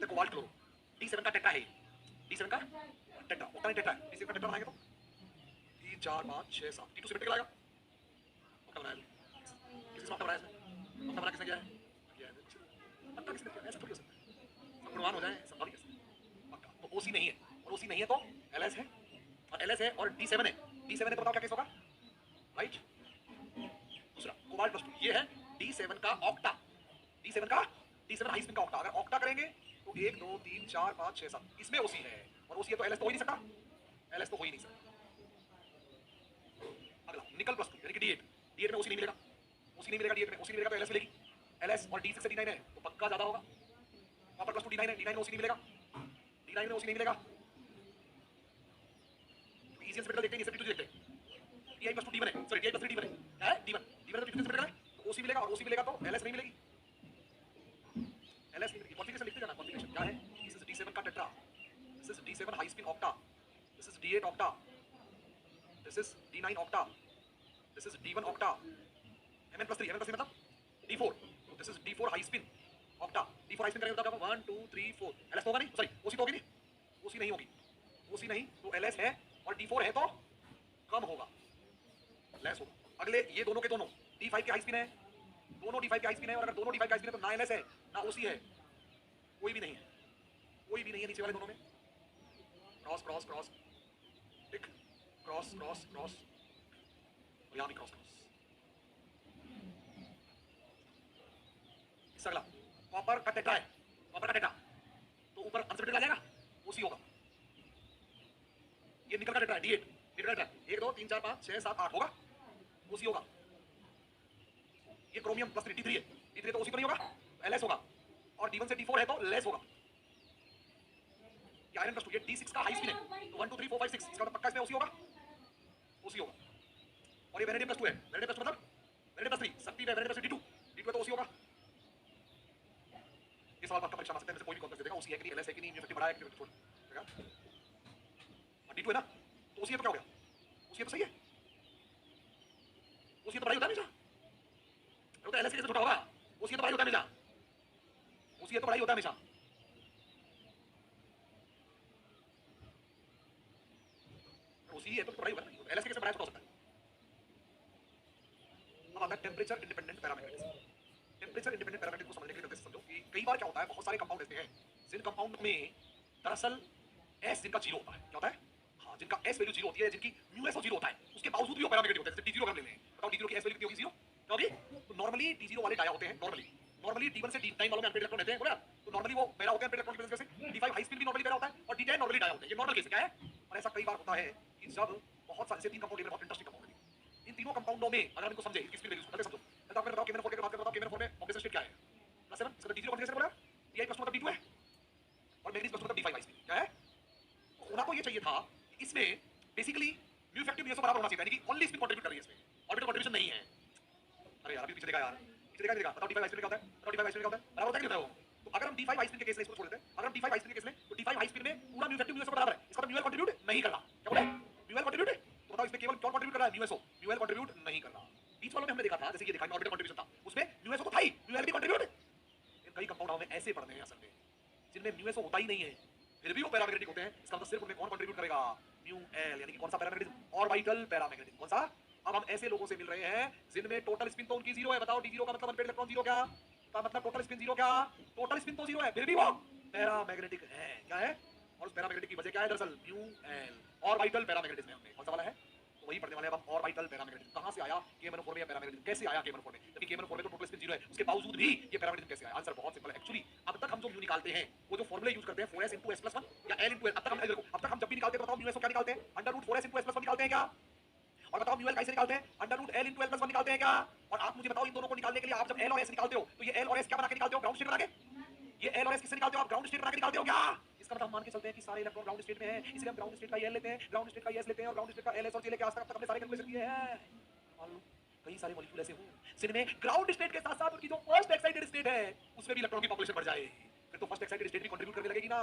कोबाल्ट क्लोरो D7 का टेट्रा है D7 का टेट्रा ऑक्टा टेट्रा है D7 का टेट्रा बनाएंगे तो 3 4 5 6 7 D2 सिमेट्रिक आएगा ऑक्टा बनाया किसने ऑक्टा बनाया इसमें ऑक्टा बना किसने किया है ऑक्टा किसने किया ऐसा थोड़ी हो सकता है सब गुणवान हो जाए सब भारी ऑक्टा तो OC नहीं है और OC नहीं है तो LS है और LS है और D7 है D7 है तो बताओ क्या केस होगा राइट दूसरा कोबाल्ट +2 ये है D7 का ऑक्टा D7 हाई स्पिन का ऑक्टा अगर ऑक्टा करेंगे तो 1 2 3 4 5 6 7 इसमें OC है और OC है तो LS तो हो ही नहीं सकता LS तो हो ही नहीं सकता अगला निकल +2 यानी कि D8 में OC नहीं मिलेगा OC नहीं मिलेगा D8 में OC नहीं मिलेगा तो LS मिलेगी LS और D6 से D9 है तो पक्का ज्यादा होगा वहां पर +2 D9 है D9 में OC नहीं मिलेगा D9 में OC नहीं मिलेगा इजी स्पेक्ट्रल देखते हैं इसे D2 देखते हैं DI +2 D1 है सॉरी DI +3 D1 है D1 तो D2 स्पेक्ट्रल है तो OC मिलेगा और OC मिलेगा तो LS नहीं मिलेगी LS कॉन्फ़िगरेशन लिखते जाना कॉन्फ़िगरेशन क्या है दिस इज D7 का tetra this is D7 high spin octa this is D8 octa this is D9 octa this is D1 octa MN+3 मतलब D4 तो this is D4 high spin octa D4 high spin करेंगे तो क्या 1 2 3 4 LS तो होगा नहीं sorry OC तो होगी नहीं OC नहीं होगी OC नहीं तो LS है और D4 है तो कम होगा लेस होगा अगले ये दोनों के दोनों D5 के हाई स्पिन है दोनों D5 के हाई स्पिन है और अगर दोनों D5 के हाई स्पिन है तो ना LS है ना OC है कोई भी नहीं है नीचे वाले दोनों में cross cross cross tick cross cross cross और यहाँ भी क्रॉस क्रॉस अगला कॉपर का टेट्रा है कॉपर का टेट्रा तो ऊपर अनसिमेट्रिक आ जाएगा OC होगा ये निकल का टेट्रा है D8 निकल का 1 2 3 4 5 6 7 8 होगा OC होगा ये क्रोमियम +3 D3 है D3 तो OC तो नहीं होगा LS होगा और D1 से D4 है तो लेस होगा ये आयरन +2 ये D6 का हाई स्पिन है तो 1 2 3 4 5 6 इसका मतलब पक्का इसमें OC होगा और ये वेनेडियम +2 है वेनेडियम +2 मतलब वेनेडियम +3 शक्ति में वेनेडियम +2 D2 तो OC होगा ये सवाल पक्का परीक्षा आ सकता है कोई भी कॉन्सेप्ट देगा OC है कि नहीं LS है कि नहीं इफेक्टिव बढ़ा है कि छोड़ देगा D2 है ना तो OC है तो क्या हो गया OC है तो सही है OC है तो बढ़ाई होता है हमेशा तो LS के छोटा होगा OC है तो बढ़ाई होता है हमेशा OC है तो बढ़ाई होता है हमेशा OC है तो बढ़ाई होगा LS के कैसे बढ़ाया छोटा हो सकता है अब आता है temperature independent parameters temperature independent parameter को समझने के लिए जल्दी से समझो कि कई बार क्या होता है बहुत सारे कंपाउंड ऐसे हैं जिन कंपाउंड में दरअसल S जिनका 0 होता है क्या होता है हाँ जिनका S वैल्यू 0 होती है जिनकी μS 0 होता है उसके बावजूद भी वो पैरामीटर होता है जैसे D0 अगर ले लें बताओ D0 की S वैल्यू कितनी होगी 0 क्या होगी तो नॉर्मली D0 वाले डाया होते हैं नॉर्मली D1 से D9 वालों में अनपेड इलेक्ट्रॉन रहते हैं बोला तो नॉर्मली वो पैरा होते हैं अनपेड इलेक्ट्रॉन की वजह से D5 हाई स्पिन भी नॉर्मली पैरा होता है और D10 नॉर्मली डाया होता है ये नॉर्मल केस क्या है और ऐसा कई बार होता है कि जब बहुत सारे से तीन कंपाउंड लेकर बहुत इंटरेस्टिंग कंपाउंड है तीनों कंपाउंडों में अगर हम इनको समझे इसकी स्पीड वैल्यूज पहले समझो। तो आपने बताओ केमेन 4 के बात करके बताओ केमेन 4 में ऑक्सीडेशन स्टेट क्या है? +7 इसका D0 कॉन्फिगरेशन बोला Di + मतलब D2 है और मैग्नीज + मतलब D5 क्या है? होना तो ये चाहिए था इसमें बेसिकली म्यू इफेक्टिव म्यू से बराबर होना चाहिए यानी कि ओनली स्पिन कंट्रीब्यूट कर रही है इसमें ऑर्बिटल कंट्रीब्यूशन नहीं है। अरे यार अभी पीछे देखा यार पीछे देखा बताओ D5 आइसपिन क्या होता है? बताओ D5 आइसपिन क्या होता है? बराबर होता है कि नहीं होता है वो? तो अगर हम D5 आइसपिन के केस में इसको छोड़ देते हैं अगर हम D5 आइसपिन के केस में तो D5 आइसपिन में पूरा म्यू इफेक्टिव म्यू से बराबर है इसका मतलब म्यू कंट्रीब्यूट नहीं कर रहा क्या बोले म्यू कंट्रीब्यूट तो बताओ इसमें केवल कौन कंट्रीब्यूट कर रहा है म्यू कंट्रीब्यूट नहीं कर रहा। बीच वालों में हमने देखा था जैसे ये देखा ऑर्बिटल कंट्रीब्यूशन था उसमें म्यू तो था ही म्यू भी कंट्रीब्यूट कई कंपाउंड में ऐसे पढ़ने हैं असल में जिनमें म्यू होता ही नहीं है फिर भी वो पैरामैग्नेटिक होते हैं इसका मतलब सिर्फ उनमें कौन कंट्रीब्यूट करेगा म्यू एल यानी कि कौन सा पैरामैग्नेटिज्म ऑर्बिटल पैरामैग्नेटिज्म कौन सा। अब हम ऐसे लोगों से मिल रहे हैं जिनमें टोटल स्पिन तो उनकी 0 है बताओ D0 का मतलब अनपेयर्ड इलेक्ट्रॉन 0 क्या का मतलब टोटल स्पिन 0 क्या टोटल स्पिन तो 0 है फिर भी वो पैरामैग्नेटिक है क्या है और उस पैरामैग्नेटिक की वजह क्या है दरअसल म्यू एल ऑर्बिटल पैरामैग्नेटिज्म है कौन सा वाला है तो वही पढ़ने वाले अब ऑर्बिटल पैरामैग्नेटिज्म कहां से आया K-4 में पैरामैग्नेटिज्म कैसे आया K-4 में जबकि K-4 में तो टोटल स्पिन 0 है उसके बावजूद भी ये पैरामैग्नेटिज्म कैसे आया आंसर बहुत सिंपल है एक्चुअली अब तक हम जो म्यू निकालते हैं वो जो फार्मूला यूज करते हैं 4s * s+1 या l * l अब तक हम जब भी निकालते हैं बताओ म्यू क्या निकालते हैं √4s * s+1 निकालते हैं क्या और बताओ म्यू कैसे निकालते हैं √l * l+1 निकालते हैं क्या और आप मुझे बताओ इन दोनों को निकालने के लिए आप जब l और s निकालते हो तो ये l और s क्या बना के निकालते हो ग्राउंड स्टेट बना के ये l और s किससे निकालते हो आप ग्राउंड स्टेट बना के निकालते हो क्या इसका मतलब मान के चलते हैं कि सारे इलेक्ट्रॉन ग्राउंड स्टेट में है इसलिए हम ग्राउंड स्टेट का l लेते हैं ग्राउंड स्टेट का s लेते हैं और ग्राउंड स्टेट का ls और j लेके आज तक हमने सारे कैलकुलेशन किए हैं मालूम कई सारे मॉलिक्यूल ऐसे हों जिनमें ग्राउंड स्टेट के साथ साथ उनकी जो फर्स्ट एक्साइटेड स्टेट है उसमें भी इलेक्ट्रॉन की पॉपुलेशन बढ़ जाए फिर तो फर्स्ट एक्साइटेड स्टेट भी कंट्रीब्यूट करने लगेगी ना।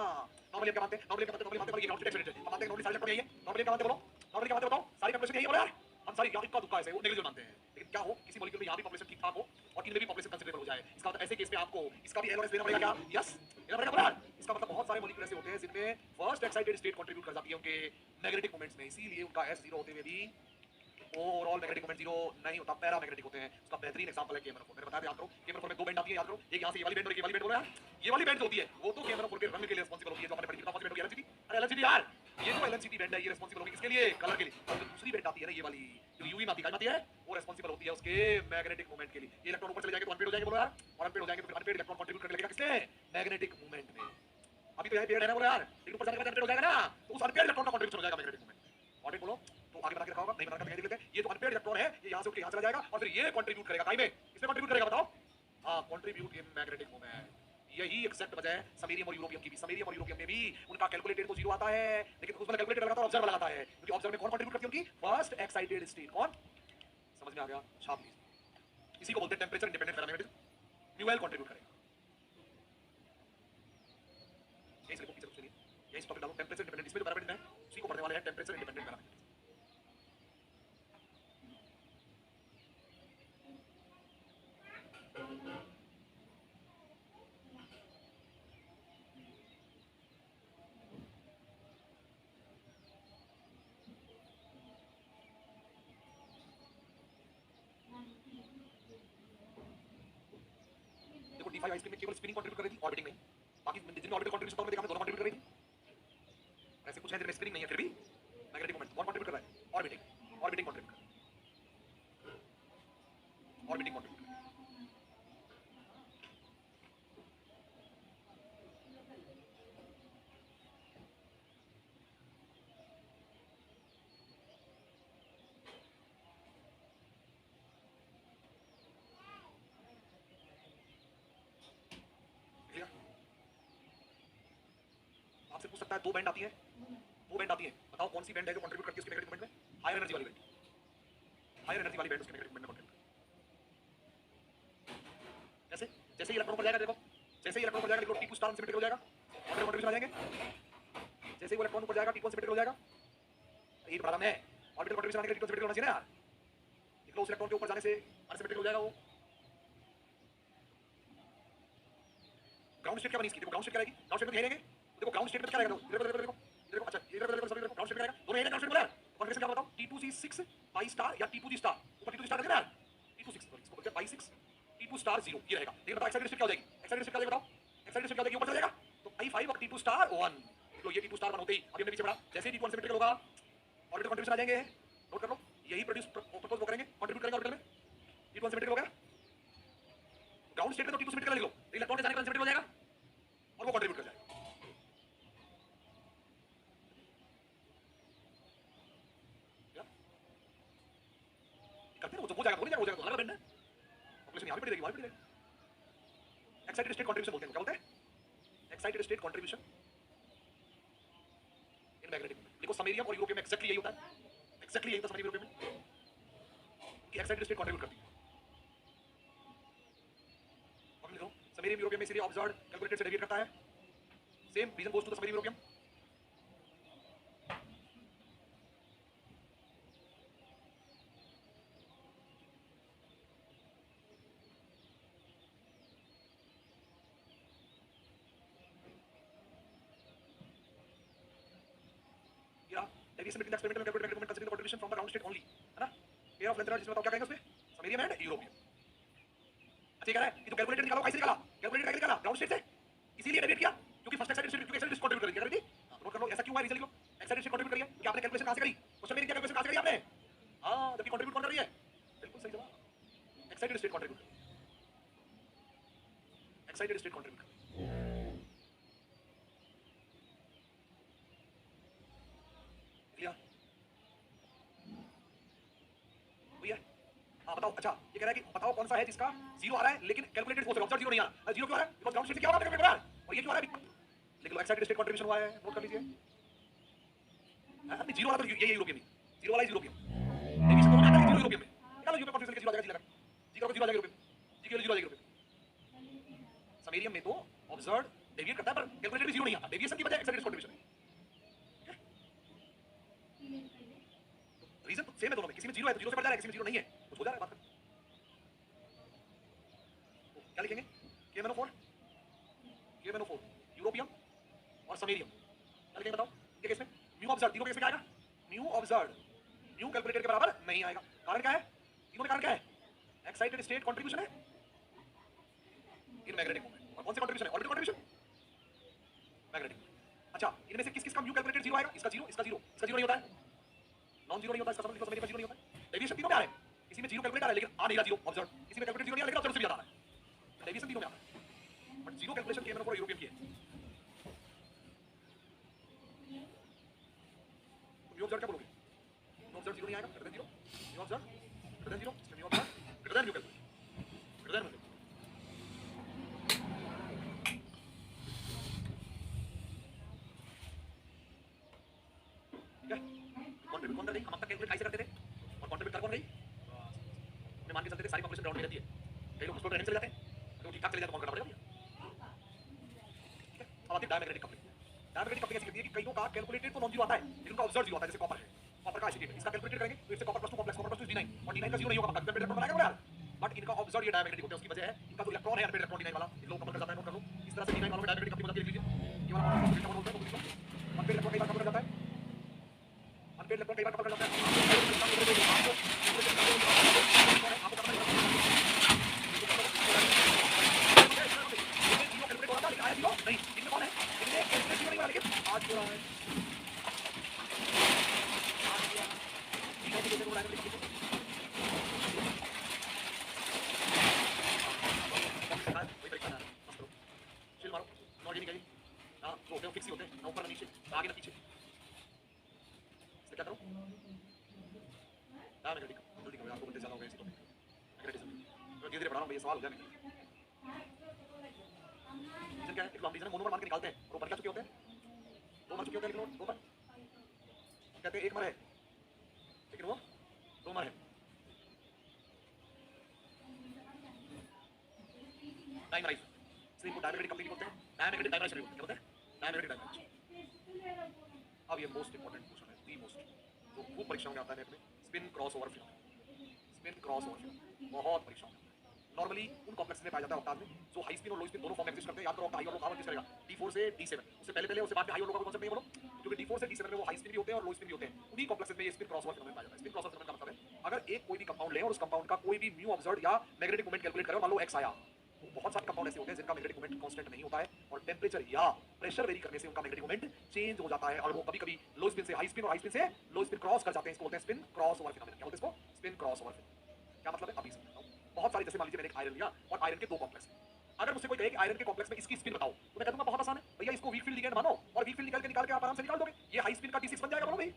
नॉर्मली क्या मानते हैं नॉर्मली क्या मानते हैं ये ग्राउंड स्टेट एक्साइटेड है मानते हैं नॉर्मली सारे इलेक्ट्रॉन यही है नॉर्मली क्या मानते बोलो नॉर्मली क्या मानते बताओ सारी कैलकुलेशन यही हो रहा है हम सारी इक्का दुक्का ऐसे वो नेगलिजिबल मानते हैं लेकिन क्या हो किसी मॉलिक्यूल में यहां भी पॉपुलेशन ठीक ठाक हो और इनमें भी पॉपुलेशन कंसीडरेबल हो जाए इसका मतलब ऐसे केस में आपको इसका भी एल और एस लेना पड़ेगा क्या यस लेना पड़ेगा बराबर इसका मतलब बहुत सारे मॉलिक्यूल ऐसे होते हैं जिनमें फर्स्ट एक्साइटेड स्टेट कंट्रीब्यूट कर जाती है उनके मैग्नेटिक मोमेंट्स में इसीलिए उनका s 0 होते हुए भी ओवरऑल मैग्नेटिक मोमेंट 0 नहीं होता पैरामैग्नेटिक होते हैं उसका बेहतरीन एग्जांपल है K-4 मैंने बताया था याद करो K-4 में दो बैंड आती है याद करो एक यहां से ये वाली बैंड और ये वाली बैंड बोल रहा है ये वाली बैंड होती है वो तो K-4 के रंग के लिए रिस्पांसिबल होती है जो हमने पढ़ी थी कौन सी बैंड होती है LNCT अरे LNCT यार ये जो LNCT बैंड है ये रिस्पांसिबल होगी किसके लिए कलर के लिए और जो दूसरी बैंड आती है ना ये वाली जो यूवी में आती है वो रिस्पांसिबल होती है उसके मैग्नेटिक मोमेंट के लिए ये इलेक्ट्रॉन ऊपर चले जाएंगे तो अनपेयर्ड हो जाएंगे बोलो यार और अनपेयर्ड हो जाएंगे तो फिर अनपेयर्ड इलेक्ट्रॉन कंट्रीब्यूट करने लगेगा किसमें मैग्नेटिक मोमेंट में अभी तो यही पेयर्ड है ना बोलो यार लेकिन ऊपर जाने के बाद अनपेयर्ड हो जाएगा ना तो उस अनपेयर्ड इलेक्ट्रॉन का कंट्रीब्यूशन हो जाएगा मैग्नेटिक मोमेंट और बोलो तो आगे बना के रखा होगा नहीं बना के देख लेते हैं ये तो अनपेयर्ड इलेक्ट्रॉन है ये यहां से उठ के यहां चला जाएगा और फिर ये कंट्रीब्यूट करेगा काई में इसमें कंट्रीब्यूट करेगा बताओ हां कंट्रीब्यूट इन मैग्नेटिक मोमेंट यही एग्जैक्ट वजह है समैरियम और यूरोपियम की भी समैरियम और यूरोपियम में भी उनका कैलकुलेटेड तो 0 आता है लेकिन उसमें कैलकुलेटेड लगाता है ऑब्जर्वर लगाता है क्योंकि ऑब्जर्वर में कौन कंट्रीब्यूट करती है उनकी फर्स्ट एक्साइटेड स्टेट कौन समझ में आ गया छाप लीजिए इसी को बोलते हैं टेंपरेचर इंडिपेंडेंट पैरामीटर्स न्यूएल कंट्रीब्यूट करेगा यही से पीछे चलिए यही टॉपिक डालो टेंपरेचर इंडिपेंडेंट इसमें जो पैरामीटर है उसी को पढ़ने वाले हैं temperature independent parameter D5 ice cream में केवल स्पिनिंग कंट्रीब्यूट कर रही थी ऑर्बिटिंग नहीं बाकी जितने ऑर्बिटल कंट्रीब्यूशन तो हमने देखा दोनों कंट्रीब्यूट कर रही थी ऐसे कुछ है जिनमें स्पिनिंग नहीं है फिर भी मैग्नेटिक मोमेंट कौन कंट्रीब्यूट कर रहा है ऑर्बिटिंग कंट्रीब्यूट कर ऑर्बिटिंग कंट्रीब्यूट आपसे पूछ सकता है दो बैंड आती है बताओ कौन सी बैंड है जो कंट्रीब्यूट करती है उसके मैग्नेटिक मोमेंट में हायर एनर्जी वाली बैंड उसके मैग्नेटिक मोमेंट में कंट्रीब्यूट जैसे जैसे ही इलेक्ट्रॉन पर जाएगा देखो जैसे ही इलेक्ट्रॉन पर जाएगा देखो T2 स्टार सिमेट्रिकल हो जाएगा और कंट्रीब्यूशन आ जाएंगे जैसे ही वो इलेक्ट्रॉन ऊपर जाएगा T1 सिमेट्रिकल हो जाएगा ये बड़ा है ऑर्बिटल कंट्रीब्यूशन आने के लिए T1 सिमेट्रिकल होना चाहिए ना यार देखो उस इलेक्ट्रॉन के ऊपर जाने से अनसिमेट्रिकल हो जाएगा वो ग्राउंड स्टेट क्या बनी इसकी देखो ग्राउंड स्टेट क्या रहेगी ग्राउंड स्टेट में रहेंगे देखो ग्राउंड स्टेट में क्या रहेगा देखो अच्छा ये सभी ग्राउंड स्टेट रहेगा दोनों ग्राउंड स्टेट में कॉन्फिगरेशन क्या बताओ T2C6 पाई स्टार या T2G स्टार ऊपर T2G स्टार रहेगा यार T26 इसको बोलते हैं पाई 6 T2 स्टार 0 ये रहेगा लेकिन बताओ एक्साइटेड स्टेट क्या हो जाएगी एक्साइटेड स्टेट क्या बताओ एक्साइटेड स्टेट क्या हो जाएगी ऊपर चला जाएगा तो I5 और T2 स्टार 1 तो ये T2 स्टार 1 होते ही अभी हमने पीछे बढ़ा जैसे ही T1 सिमेट्रिकल होगा ऑर्बिटल कंट्रीब्यूशन आ जाएंगे नोट कर लो यही प्रोड्यूस प्रपोज वो करेंगे कंट्रीब्यूट करेंगे ऑर्बिटल में T1 सिमेट्रिकल हो गया ग्राउंड स्टेट में तो T2 सिमेट्रिकल लिख लो इलेक्ट्रॉन के जाने का सिमेट्रिकल हो जाएगा और वो कंट्रीब्यूट कर जाएगा रहेगी वहां पे रहेगी। एक्साइटेड स्टेट कंट्रीब्यूशन बोलते हैं, क्या बोलते हैं? Excited state contribution in magnetic moment. देखो समैरियम और यूरोपियम में एक्जेक्टली यही होता है, एक्जेक्टली यही होता है समैरियम यूरोपियम में कि एक्साइटेड स्टेट कंट्रीब्यूट करती है। और लिखो समैरियम यूरोपियम में इसलिए ऑब्जर्व्ड कैलकुलेटेड से डेविएट करता है। Same reason goes to the samarium europium. Deviation between the experimental and calculated measurement considering the contribution from the ground state only, है ना? Pair of length जिसमें बताओ क्या कहेंगे उसमें? Samarium and europium. अच्छा ये कह रहा है कि तो कैलकुलेटेड निकालो, कैसे निकाला? कैलकुलेटेड कैसे निकाला? ग्राउंड स्टेट से। इसीलिए डेविएट किया क्योंकि फर्स्ट एक्साइटेड स्टेट, क्योंकि एक्साइटेड स्टेट कंट्रीब्यूट करेगी, क्या करेगी? हां नोट कर लो, ऐसा क्यों है रीजन लिखो। एक्साइटेड स्टेट कंट्रीब्यूट करी है क्योंकि आपने कैलकुलेशन कहां से करी? क्वेश्चन में क्या कैलकुलेशन कहां से करी आपने? हां जबकि कंट्रीब्यूट कौन कर रही है? बिल्कुल सही जवाब, excited state contribute. Excited state contribute भैया। हाँ बताओ, अच्छा ये कह रहा है कि बताओ कौन सा है जिसका जीरो आ रहा है लेकिन कैलकुलेटेड फोर्स ऑब्जर्व जीरो नहीं आ रहा। जीरो क्यों आ रहा है? बिकॉज़ ग्राउंड स्टेट से क्या होगा कैलकुलेट हो रहा है और ये क्यों आ रहा है? लिख लो एक्साइटेड स्टेट कंट्रीब्यूशन हुआ है, नोट कर लीजिए। हां जीरो वाला तो ये यूरोपियन ही, जीरो वाला यूरोपियन। डेविएशन दोनों में आता है, जीरो यूरोपियन में निकालो, यूरोपियन कंट्रीब्यूशन के जीरो आ जाएगा, जी लगा जीरो को जीरो आ जाएगा यूरोपियन, जी के जीरो आ जाएगा यूरोपियन। समैरियम में तो ऑब्जर्व डेविएट करता है पर कैलकुलेटेड भी जीरो नहीं आता, डेविएशन की वजह एक्साइटेड कंट्रीब्यूशन है। रीजन तो सेम है दोनों में, किसी में जीरो है तो जीरो से बढ़ जा रहा है, किसी में जीरो नहीं है कुछ हो जा रहा है। बात क्या लिखेंगे? केएमएनओ4 यूरोपियम और समैरियम। क्या लिखेंगे बताओ? ये केस में म्यू ऑब्जर्व, तीनों केस में क्या आएगा? म्यू ऑब्जर्व म्यू कैलकुलेटेड के बराबर नहीं आएगा। कारण क्या है? तीनों में कारण क्या है? एक्साइटेड स्टेट कंट्रीब्यूशन है इन मैग्नेटिक मोमेंट। और कौन से कंट्रीब्यूशन है? Orbital contribution magnetic. अच्छा इनमें से किस किस का म्यू कैलकुलेटेड जीरो आएगा? इसका जीरो, इसका जीरो, इसका जीरो नहीं होता है, नॉन जीरो नहीं होता, इसका समझ लो समैरियम का जीरो नहीं होता है। डेविएशन तीनों में आ रहा है, किसी में जीरो कैलकुलेट आ रहा है लेकिन आ नहीं रहा जीरो ऑब्जर्व, किसी में कैलकुलेट जीरो नहीं आ रहा लेकिन ऑब्जर्व से भी ज्यादा आ रहा है। डेविएशन तीनों में आ रहा है बट जीरो कैलकुलेशन केएमएनओ और यूरोपियम की है। म्यू ऑब्जर्व क्या बोलोगे? म्यू ऑब्जर्व जीरो नहीं आएगा, greater than zero, mu observe greater than zero, mu observe greater than mu calculate, greater than mu. ठीक है, कंट्रीब्यूट कौन कर रही? हम अब तक कैलकुलेट कैसे करते थे और कंट्रीब्यूट कर कौन रही? मैं मान के चलते थे सारी पॉपुलेशन ग्राउंड में रहती है, कई लोग उसको रहने चले जाते हैं तो ठीक ठाक चले जाते हैं, कौन करना पड़ेगा? ठीक है, अब आती है डायमैग्नेटिक कपलिंग। डायमैग्नेटिक कपलिंग ऐसी करती है कि कईयों का कैलकुलेटेड तो नॉन जीरो आता है लेकिन उनका ऑब्जर्व जीरो आता है, जैसे कॉपर है, कॉपर का एसिड है, इसका कैलकुलेटेड करेंगे तो इससे copper plus 2 complex, copper plus 2 D9 और D9 का जीरो नहीं होगा, मतलब इलेक्ट्रॉन बनाएगा यार, बट इनका ऑब्जर्व ये डायमैग्नेटिक होता है। उसकी वजह है इनका जो इलेक्ट्रॉन है अनपेड इलेक्ट्रॉन D9 वाला, इन लोग कपल कर जाता है, नोट कर लो। इस तरह से D9 वालों में डायमैग्नेटिक कपलिंग होती है, लिख लीजिए। ये वाला कौन होता है? अनपेड इलेक्ट्रॉन कई बार कपल कर जाता है, अनपेड इलेक्ट्रॉन कई बार कपल कर जाता है। नहीं इनमें कौन है? इनमें कैलकुलेट जीरो नहीं वाला लेकिन आज हो रहा है, फिक्स ही होते हैं, ना ऊपर ना नीचे, ना आगे ना पीछे। इससे क्या करो? डायमैग्नेटिक जल्दी करो यार, 2 घंटे ज्यादा हो गए इसी टॉपिक पे। मैग्नेटिज्म तो धीरे-धीरे पढ़ा रहा हूं भाई, ये सवाल हो जाएंगे। रीजन क्या है? एक लॉन्ग रीजन है, मोनोमर मान के निकालते हैं और वो मर क्या चुके होते हैं? 2 मर चुके होते हैं लेकिन वो 2 मर कहते हैं 1 मर है लेकिन वो 2 मर है। डाइमराइज इसलिए इनको डायमैग्नेटिक कपलिंग बोलते हैं, डायमैग्नेटिक डाइमराइज बोलते हैं। क्या बोलते हैं? Diamagnetic dimerise. अब ये मोस्ट इंपॉर्टेंट क्वेश्चन है, दी मोस्ट, जो खूब परीक्षाओं में आता है नेट में, spin crossover phenomenon. Spin crossover phenomenon बहुत परीक्षाओं में नॉर्मली उन कॉम्प्लेक्स में पाया जाता है ऑक्टाव में जो हाई स्पिन और लो स्पिन दोनों फॉर्म एग्जिस्ट करते हैं। याद करो हाई और लो कहां एग्जिस्ट करेगा? D4 से D7, उससे पहले उससे बाद में हाई और लो का कॉन्सेप्ट नहीं बोलो, क्योंकि D4 से D7 में वो हाई स्पिन भी होते हैं और लो स्पिन भी होते हैं। उन्हीं कॉम्प्लेक्सेस में ये स्पिन क्रॉसओवर फिनोमेनन पाया जाता है। स्पिन क्रॉसओवर फिनोमेनन का मतलब है अगर एक कोई भी कंपाउंड लें और उस कंपाउंड का कोई भी म्यू ऑब्जर्व्ड या मैग्नेटिक मोमेंट कैलकुलेट करें और मान लो x आया, तो बहुत सारे कंपाउंड ऐसे होते हैं जिनका मैग्नेटिक मोमेंट कांस्टेंट नहीं होता है और टेंपरेचर या प्रेशर वेरी करने से उनका मैग्नेटिक मोमेंट चेंज हो जाता है और वो कभी-कभी लो स्पिन से हाई स्पिन और हाई स्पिन से लो स्पिन क्रॉस कर जाते हैं। इसको बोलते हैं स्पिन क्रॉसओवर फिनोमेनन। क्या बोलते हैं इसको? Spin crossover phenomenon. क्या मतलब है अभी समझाता हूं। बहुत सारे, जैसे मान लीजिए मैंने एक आयरन लिया और आयरन के 2 कॉम्प्लेक्स, अगर मुझसे कोई कहे कि आयरन के कॉम्प्लेक्स में इसकी स्पिन बताओ तो मैं कह दूंगा बहुत आसान है भैया, इसको वीक फील्ड लिगेंड मानो और वीक फील्ड निकाल के आप आराम से निकाल दोगे। ये हाई स्पिन का D6 बन जाएगा बोलो भाई,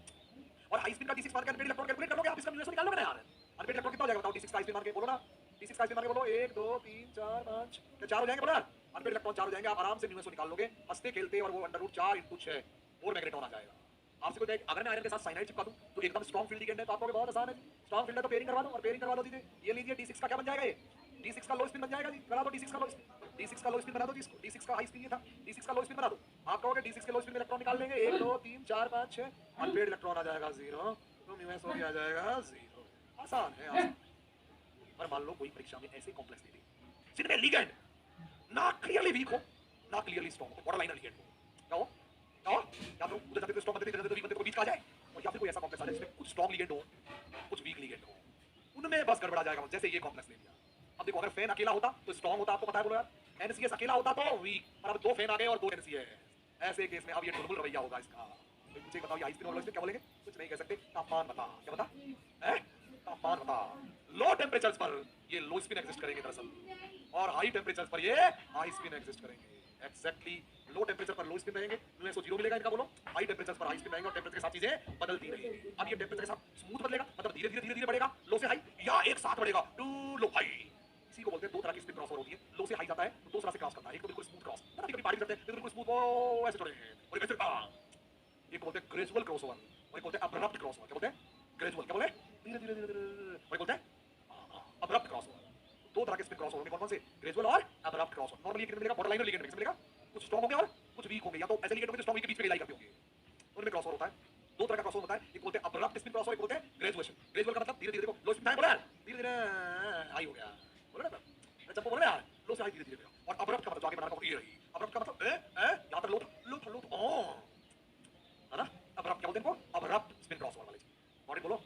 और हाई स्पिन का D6 मार के अनपेड इलेक्ट्रॉन कैलकुलेट कर लोगे आप, इसका म्यू ऐसे निकाल लोगे ना यार। अनपेड इलेक्ट्रॉन कितना हो जाएगा बताओ? D6 का हाई स्पिन मार के बोलो ना, D6 का स्पिन मार के बोलो 1 2 3 4 5 क्या 4 हो जाएंगे बोलो यार अनपेड इलेक्ट्रॉन 4 हो जाएंगे आप आराम से न्यूमेंस को निकाल लोगे हंसते खेलते और वो अंडर रूट 4 × 6 और मैग्नेटॉन आ जाएगा आपसे कोई अगर मैं आयरन के साथ साइनाइड चिपका दूं तो एकदम स्ट्रांग फील्ड लिगेंड है तो आपको बहुत आसान है स्ट्रांग फील्ड है तो पेयरिंग करवा दो और पेयरिंग करवा दो दीजिए ये लीजिए D6 का क्या बन जाएगा ये D6 का लो स्पिन बन जाएगा जी करा दो D6 का लो स्पिन D6 का लो स्पिन बना दो जिसको D6 का हाई स्पिन ये था D6 का लो स्पिन बना दो आप कहोगे D6 के लो स्पिन में इलेक्ट्रॉन निकाल लेंगे 1 2 3 4 5 6 अनपेड इलेक्ट्रॉन आ जाएगा 0 तो न्यूमेंस हो आ जाएगा 0 आसान है आसान पर मान लो कोई परीक्षा में ऐसे कॉम्प्लेक्स दे दे जिनमें लिगेंड ना क्लियरली वीक हो ना क्लियरली स्ट्रांग हो बॉर्डर लाइन लिगेंड हो क्या हो या तो उधर जाते तो स्ट्रांग बनते वीक बनते को बीच का आ जाए और या फिर कोई ऐसा कॉम्प्लेक्स आ जाए जिसमें कुछ स्ट्रांग लिगेंड हो कुछ वीक लिगेंड हो उनमें बस गड़बड़ा जाएगा जैसे ये कॉम्प्लेक्स ले लिया अब देखो अगर फैन अकेला होता तो स्ट्रांग होता आपको पता है बोलो यार एनसीएस अकेला होता तो वीक पर अब दो फैन आ गए और दो एनसीएस ऐसे केस में अब ये डबल रवैया होगा इसका मुझे बताओ ये हाई स्पिन वाला क्या बोलेंगे कुछ नहीं कह सकते तापमान बता क्या बता हैं तापमान बता लो टेंपरेचर्स पर ये लो स्पिन एग्जिस्ट करेंगे दरअसल और हाई टेंपरेचर्स पर ये हाई स्पिन एग्जिस्ट करेंगे एक्जेक्टली लो टेंपरेचर पर लो स्पिन रहेंगे न्यूमेंस को 0 मिलेगा इनका बोलो हाई टेंपरेचर पर हाई स्पिन रहेंगे और टेंपरेचर के साथ चीजें बदलती रहेंगी अब ये टेंपरेचर के साथ स्मूथ बदलेगा मतलब धीरे धीरे धीरे धीरे बढ़ेगा लो से हाई या एक साथ बढ़ेगा टू लो हाई इसी को बोलते हैं दो तरह की स्पिन क्रॉसओवर होती है लो से हाई जाता है तो दो तरह से क्रॉस करता है एक तो बिल्कुल स्मूथ क्रॉस कभी कभी पार्टी करते हैं बिल्कुल स्मूथ वो ऐसे चढ़ेंगे और वैसे एक बोलते हैं ग्रेजुअल क्रॉसओवर और एक बोलते हैं अब्रप्ट क्रॉसओवर क्या बोलते हैं ग्रेजुअल क्या बोले धीरे धीरे धीरे धीरे और एक बोलते हैं अब्रप्ट क्रॉसओवर दो तरह के स्पिन क्रॉसओवर में कौन-कौन से ग्रेजुअल और अब्रप्ट क्रॉसओवर नॉर्मली कितने मिलेगा बॉर्डर लाइन और लिगेंड मिलेगा कुछ स्ट्रांग होंगे और कुछ वीक होंगे या तो ऐसे लिगेंड होंगे जो स्ट्रांग के बीच में लाई करते होंगे उनमें क्रॉसओवर होता है दो तरह का क्रॉसओवर होता है एक बोलते हैं अब्रप्ट स्पिन क्रॉसओवर एक बोलते हैं ग्रेजुएशन ग्रेजुअल का मतलब धीरे धीरे देखो लो स्पिन बोला यार धीरे धीरे हाई हो गया बोला ना जब बोला यार लो से हाई धीरे धीरे और अब्रप्ट का मतलब आगे बढ़ाना का ये रही अब्रप्ट का मतलब यहां पर लो है ना अब्रप्ट क्या बोलते हैं इनको अब्रप्ट स्पिन क्रॉसओवर वाले और बोलो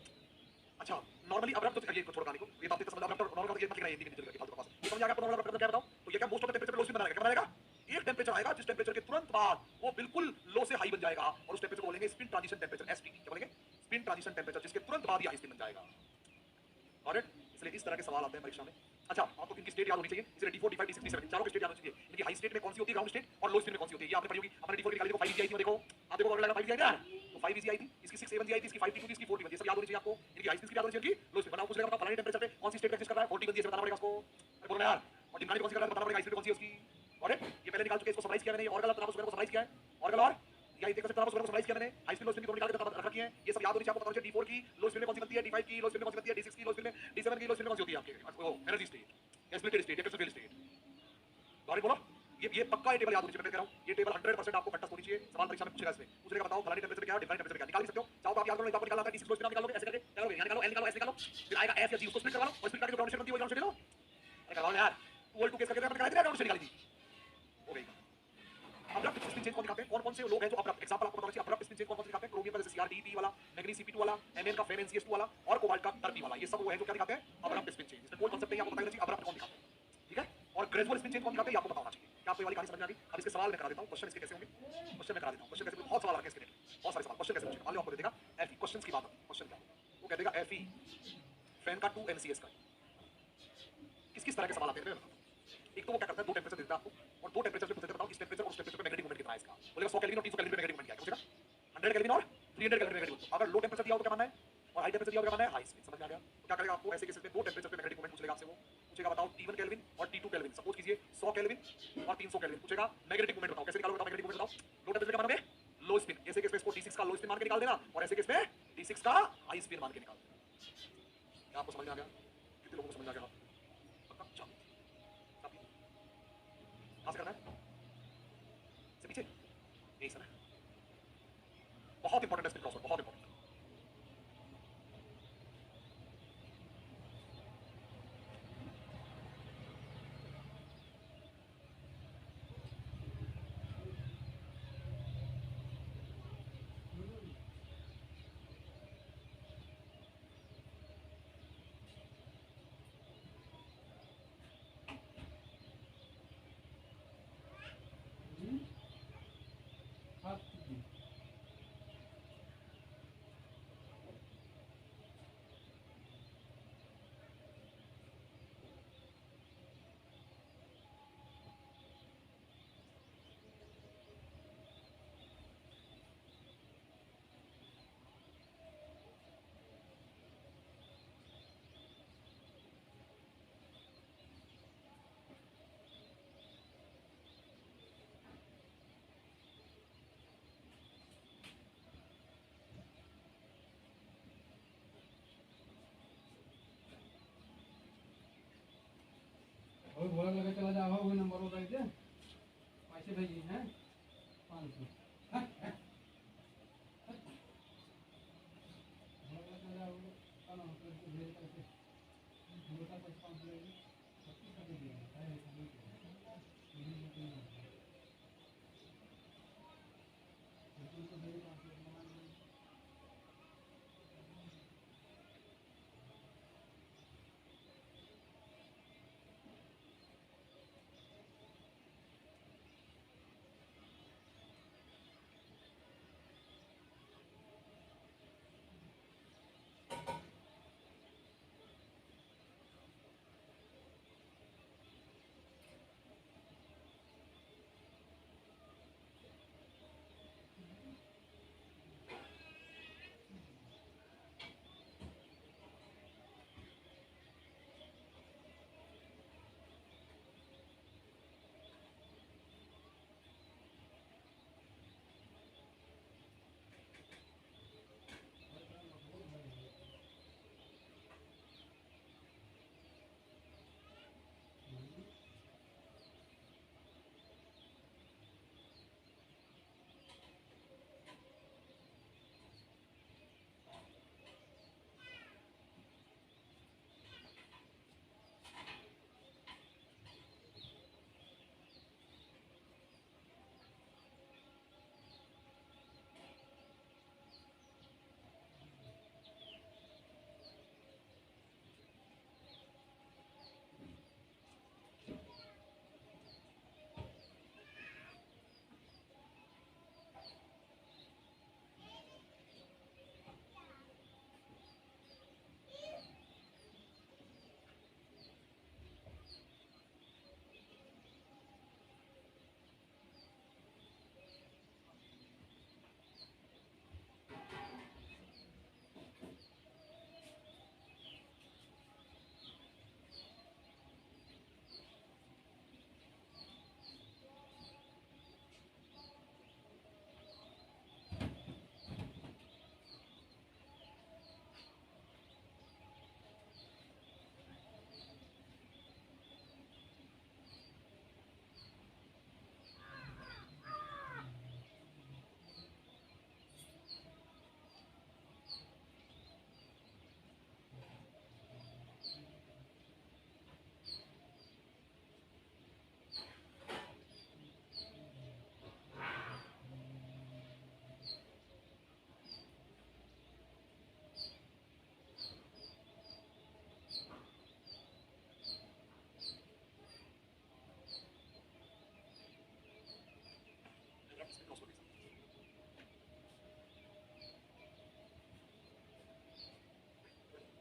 अच्छा नॉर्मली अब्रप्ट तो ये छोड़ गाने को ये बात समझ अब्रप्ट नॉर्मल का ये मत लिखना हिंदी में चल करके फालतू का ये समझ आ गया आपको नॉर्मल अब्रप्ट क्या बताऊं तो ये क्या most of the temperature low spin बनाएगा क्या बनाएगा एक टेंपरेचर आएगा जिस टेंपरेचर के तुरंत बाद वो बिल्कुल लो से हाई बन जाएगा और उस टेंपरेचर को बोलेंगे स्पिन ट्रांजिशन टेंपरेचर एसटी क्या बोलेंगे स्पिन ट्रांजिशन टेंपरेचर जिसके तुरंत बाद ही हाई स्पिन बन जाएगा ऑलराइट इसलिए इस तरह के सवाल आते हैं परीक्षा में अच्छा आपको इनकी स्टेट याद होनी चाहिए इसलिए D4 D5 D6 D7 चारों की स्टेट याद होनी चाहिए इनकी हाई स्टेट में कौन सी होती है ग्राउंड स्टेट और लो स्पिन में कौन सी होती है ये आपने पढ़ी होगी हमने D4 की निकाली देखो 5 इजी आई थी देखो आप देखो अगर 5 इजी आई ना तो 5 इजी आई थी इसकी 6 7 जी आई थी इसकी 5 थी इसकी 4 थी ये सब याद होनी चाहिए आपको इनकी हाई स्पीड याद होनी चाहिए लो स्पिन बनाओ कुछ लेगा फलाने टेंपरेचर पे कौन सी स्टेट एग्जिस्ट कर रहा है 40 बताना पड़ेगा उसको अरे बोलो यार और डिमांड कौन सी कर रहा है बताना पड़ेगा हाई स्पीड कौन सी है उसकी ऑलराइट ये पहले निकाल चुके इसको समराइज किया मैंने और गलत तरह से समराइज किया है और गलत और या देखो तरह से समराइज किया मैंने हाई स्पीड लो स्पिन को निकाल के रख रखी है ये सब याद होनी चाहिए आपको पता होना चाहिए D4 की लो स्पिन में कौन सी बनती है D5 की लो स्पिन में कौन सी बनती है D6 की लो स्पिन में D7 की लो स्पिन में कौन सी होती है आपके वो एनर्जी स्टेट स्प्लिटेड स्टेट एक्सप्लिटेड स्टेट सॉरी बोलो ये पक्का ये टेबल याद होनी चाहिए मैं कह रहा हूं ये टेबल 100% आपको कंटस्ट होनी चाहिए सवाल परीक्षा में पूछेगा इसमें पूछेगा बताओ फलाने टेंपरेचर क्या है डिफरेंट टेंपरेचर क्या निकाल सकते हो चाहो तो आप याद करो आपको निकालना है D6 लो स्पिन निकाल लोगे ऐसे करके निकालोगे यहां निकालो L निकालो S निकालो फिर आएगा F या G उसको स्प्लिट करवा लो और स्प्लिट करके जो ग्राउंड शेप बनती है वो ग्राउंड शेप ले लो अरे करवाओ यार 2 2 केस करके मैंने निकाल दिया ग्राउंड शेप निकाली थी हो गई अब्रप्ट स्पिन चेंज कौन दिखाते हैं कौन-कौन से लोग हैं जो अब्रप्ट एग्जांपल आपको बताना चाहिए अब्रप्ट स्पिन चेंज कौन-कौन से दिखाते हैं क्रोमियम का जैसे CrDP वाला मैग्नीज Cp2 वाला Mn का Fe NCS2 वाला और कोबाल्ट का Terp वाला ये सब वो है जो क्या दिखाते हैं अब्रप्ट स्पिन चेंज इसमें कोई कांसेप्ट नहीं आपको बताना चाहिए अब्रप्ट कौन दिखाते हैं ठीक है और ग्रेजुअल स्पिन चेंज कौन दिखाते हैं ये आपको बताना चाहिए क्या आपको ये वाली कहानी समझ में आ गई अब इसके सवाल मैं करा देता हूं क्वेश्चन इसके कैसे होंगे क्वेश्चन मैं करा देता हूं क्वेश्चन कैसे बहुत सवाल आ रहे हैं इसके लिए बहुत सारे सवाल क्वेश्चन कैसे पूछेगा मान लो आपको दे देगा Fe क्वेश्चंस की बात क्वेश्चन क्या वो कह देगा Fe फैन का 2 NCS का किस तरह के सवाल आते हैं एक तो वो क्या करता है दो टेंपरेचर देता है आपको और दो टेंपरेचर पे पूछते बताओ इस टेंपरेचर और उस टेंपरेचर पे मैग्नेटिक मोमेंट कितना है इसका बोलेगा 100 केल्विन और 300 केल्विन पे मैग्नेटिक मोमेंट क्या है पूछेगा 100 केल्विन और 300 केल्विन पे मैग्नेटिक मोमेंट अगर लो टेंपरेचर दिया हो तो क्या मानना है और हाई टेंपरेचर दिया हो तो क्या मानना है हाई स्पीड समझ में आ गया तो क्या करेगा आपको ऐसे केसेस में दो टेंपरेचर पे मैग्नेटिक मोमेंट पूछेगा आपसे वो पूछेगा बताओ T1 केल्विन और T2 केल्विन सपोज कीजिए 100 केल्विन और 300 केल्विन पूछेगा मैग्नेटिक मोमेंट बताओ कैसे निकालोगे बताओ मैग्नेटिक मोमेंट बताओ लो टेंपरेचर का मानोगे लो स्पिन ऐसे केस में इसको D6 का लो स्पिन मान के निकाल देना और ऐसे केस में D6 का हाई स्पिन मान के निकाल देना क्या आपको समझ में आ गया कितने लोगों को समझ में आ गया कहां से करना है से पीछे यही सर बहुत इंपॉर्टेंट है स्पिन क्रॉसओवर बहुत इंपॉर्टेंट घोड़ा लगा चला जाओ वो नंबर हो गए थे पैसे भेजिए हैं 500 घोड़ा लगा चला जाओ कल हम करके भेज करके घोड़ा पैसे 500 लेंगे सब कुछ कर दिया है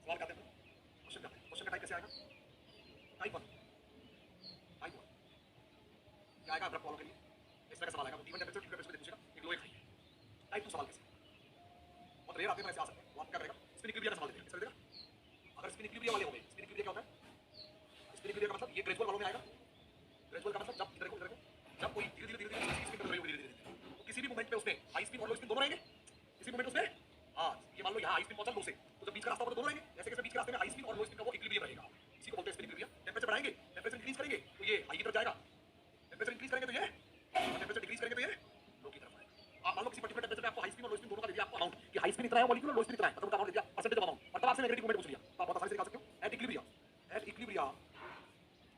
सवाल करते हैं क्वेश्चन का टाइप कैसे आएगा टाइप 1 टाइप 1 क्या आएगा अब्रप्ट वालों के लिए इस तरह का सवाल आएगा वो गिवन टेंपरेचर गिवन टेंपरेचर पूछेगा एक लो एक हाई टाइप 2 सवाल कैसे बहुत रेयर आते हैं ऐसे आ सकते हैं वो आप क्या करेगा स्पिन इक्विलिब्रियम का सवाल देगा कैसे देगा अगर स्पिन इक्विलिब्रियम वाले हो गए स्पिन इक्विलिब्रियम क्या होता है स्पिन इक्विलिब्रियम का मतलब ये ग्रेजुअल वालों में आएगा ग्रेजुअल का मतलब जब इधर को जब कोई धीरे धीरे स्पिन कर रही होगी धीरे धीरे तो किसी भी मोमेंट पे उसमें हाई स्पिन और लो स्पिन दोनों रहेंगे किसी मोमेंट उसमें हाँ ये मान लो यहाँ हाई स्पिन पहुंचा लो से तो जब बीच का रास्ता होगा तो दोनों रहेंगे जैसे कैसे बीच के रास्ते में हाई स्पिन और लो स्पिन का वो इक्विलिब्रियम रहेगा इसी को बोलते हैं स्पिन इक्विलिब्रियम टेंपरेचर बढ़ाएंगे टेंपरेचर इंक्रीज करेंगे तो ये हाई की तरफ जाएगा टेंपरेचर इंक्रीज करेंगे तो ये टेंपरेचर डिक्रीज करेंगे तो ये लो की तरफ आएगा आप मान लो किसी पर्टिकुलर टेंपरेचर पे आपको हाई स्पिन और लो स्पिन दोनों का दे दिया आपको अमाउंट कि हाई स्पिन इतना है मॉलिक्यूल लो स्पिन इतना है मतलब उनका अमाउंट दे दिया परसेंटेज ऑफ अमाउंट मतलब आपसे नेगेटिव मोमेंट पूछ लिया तो आप बहुत आसानी से निकाल सकते हो एट इक्विलिब्रियम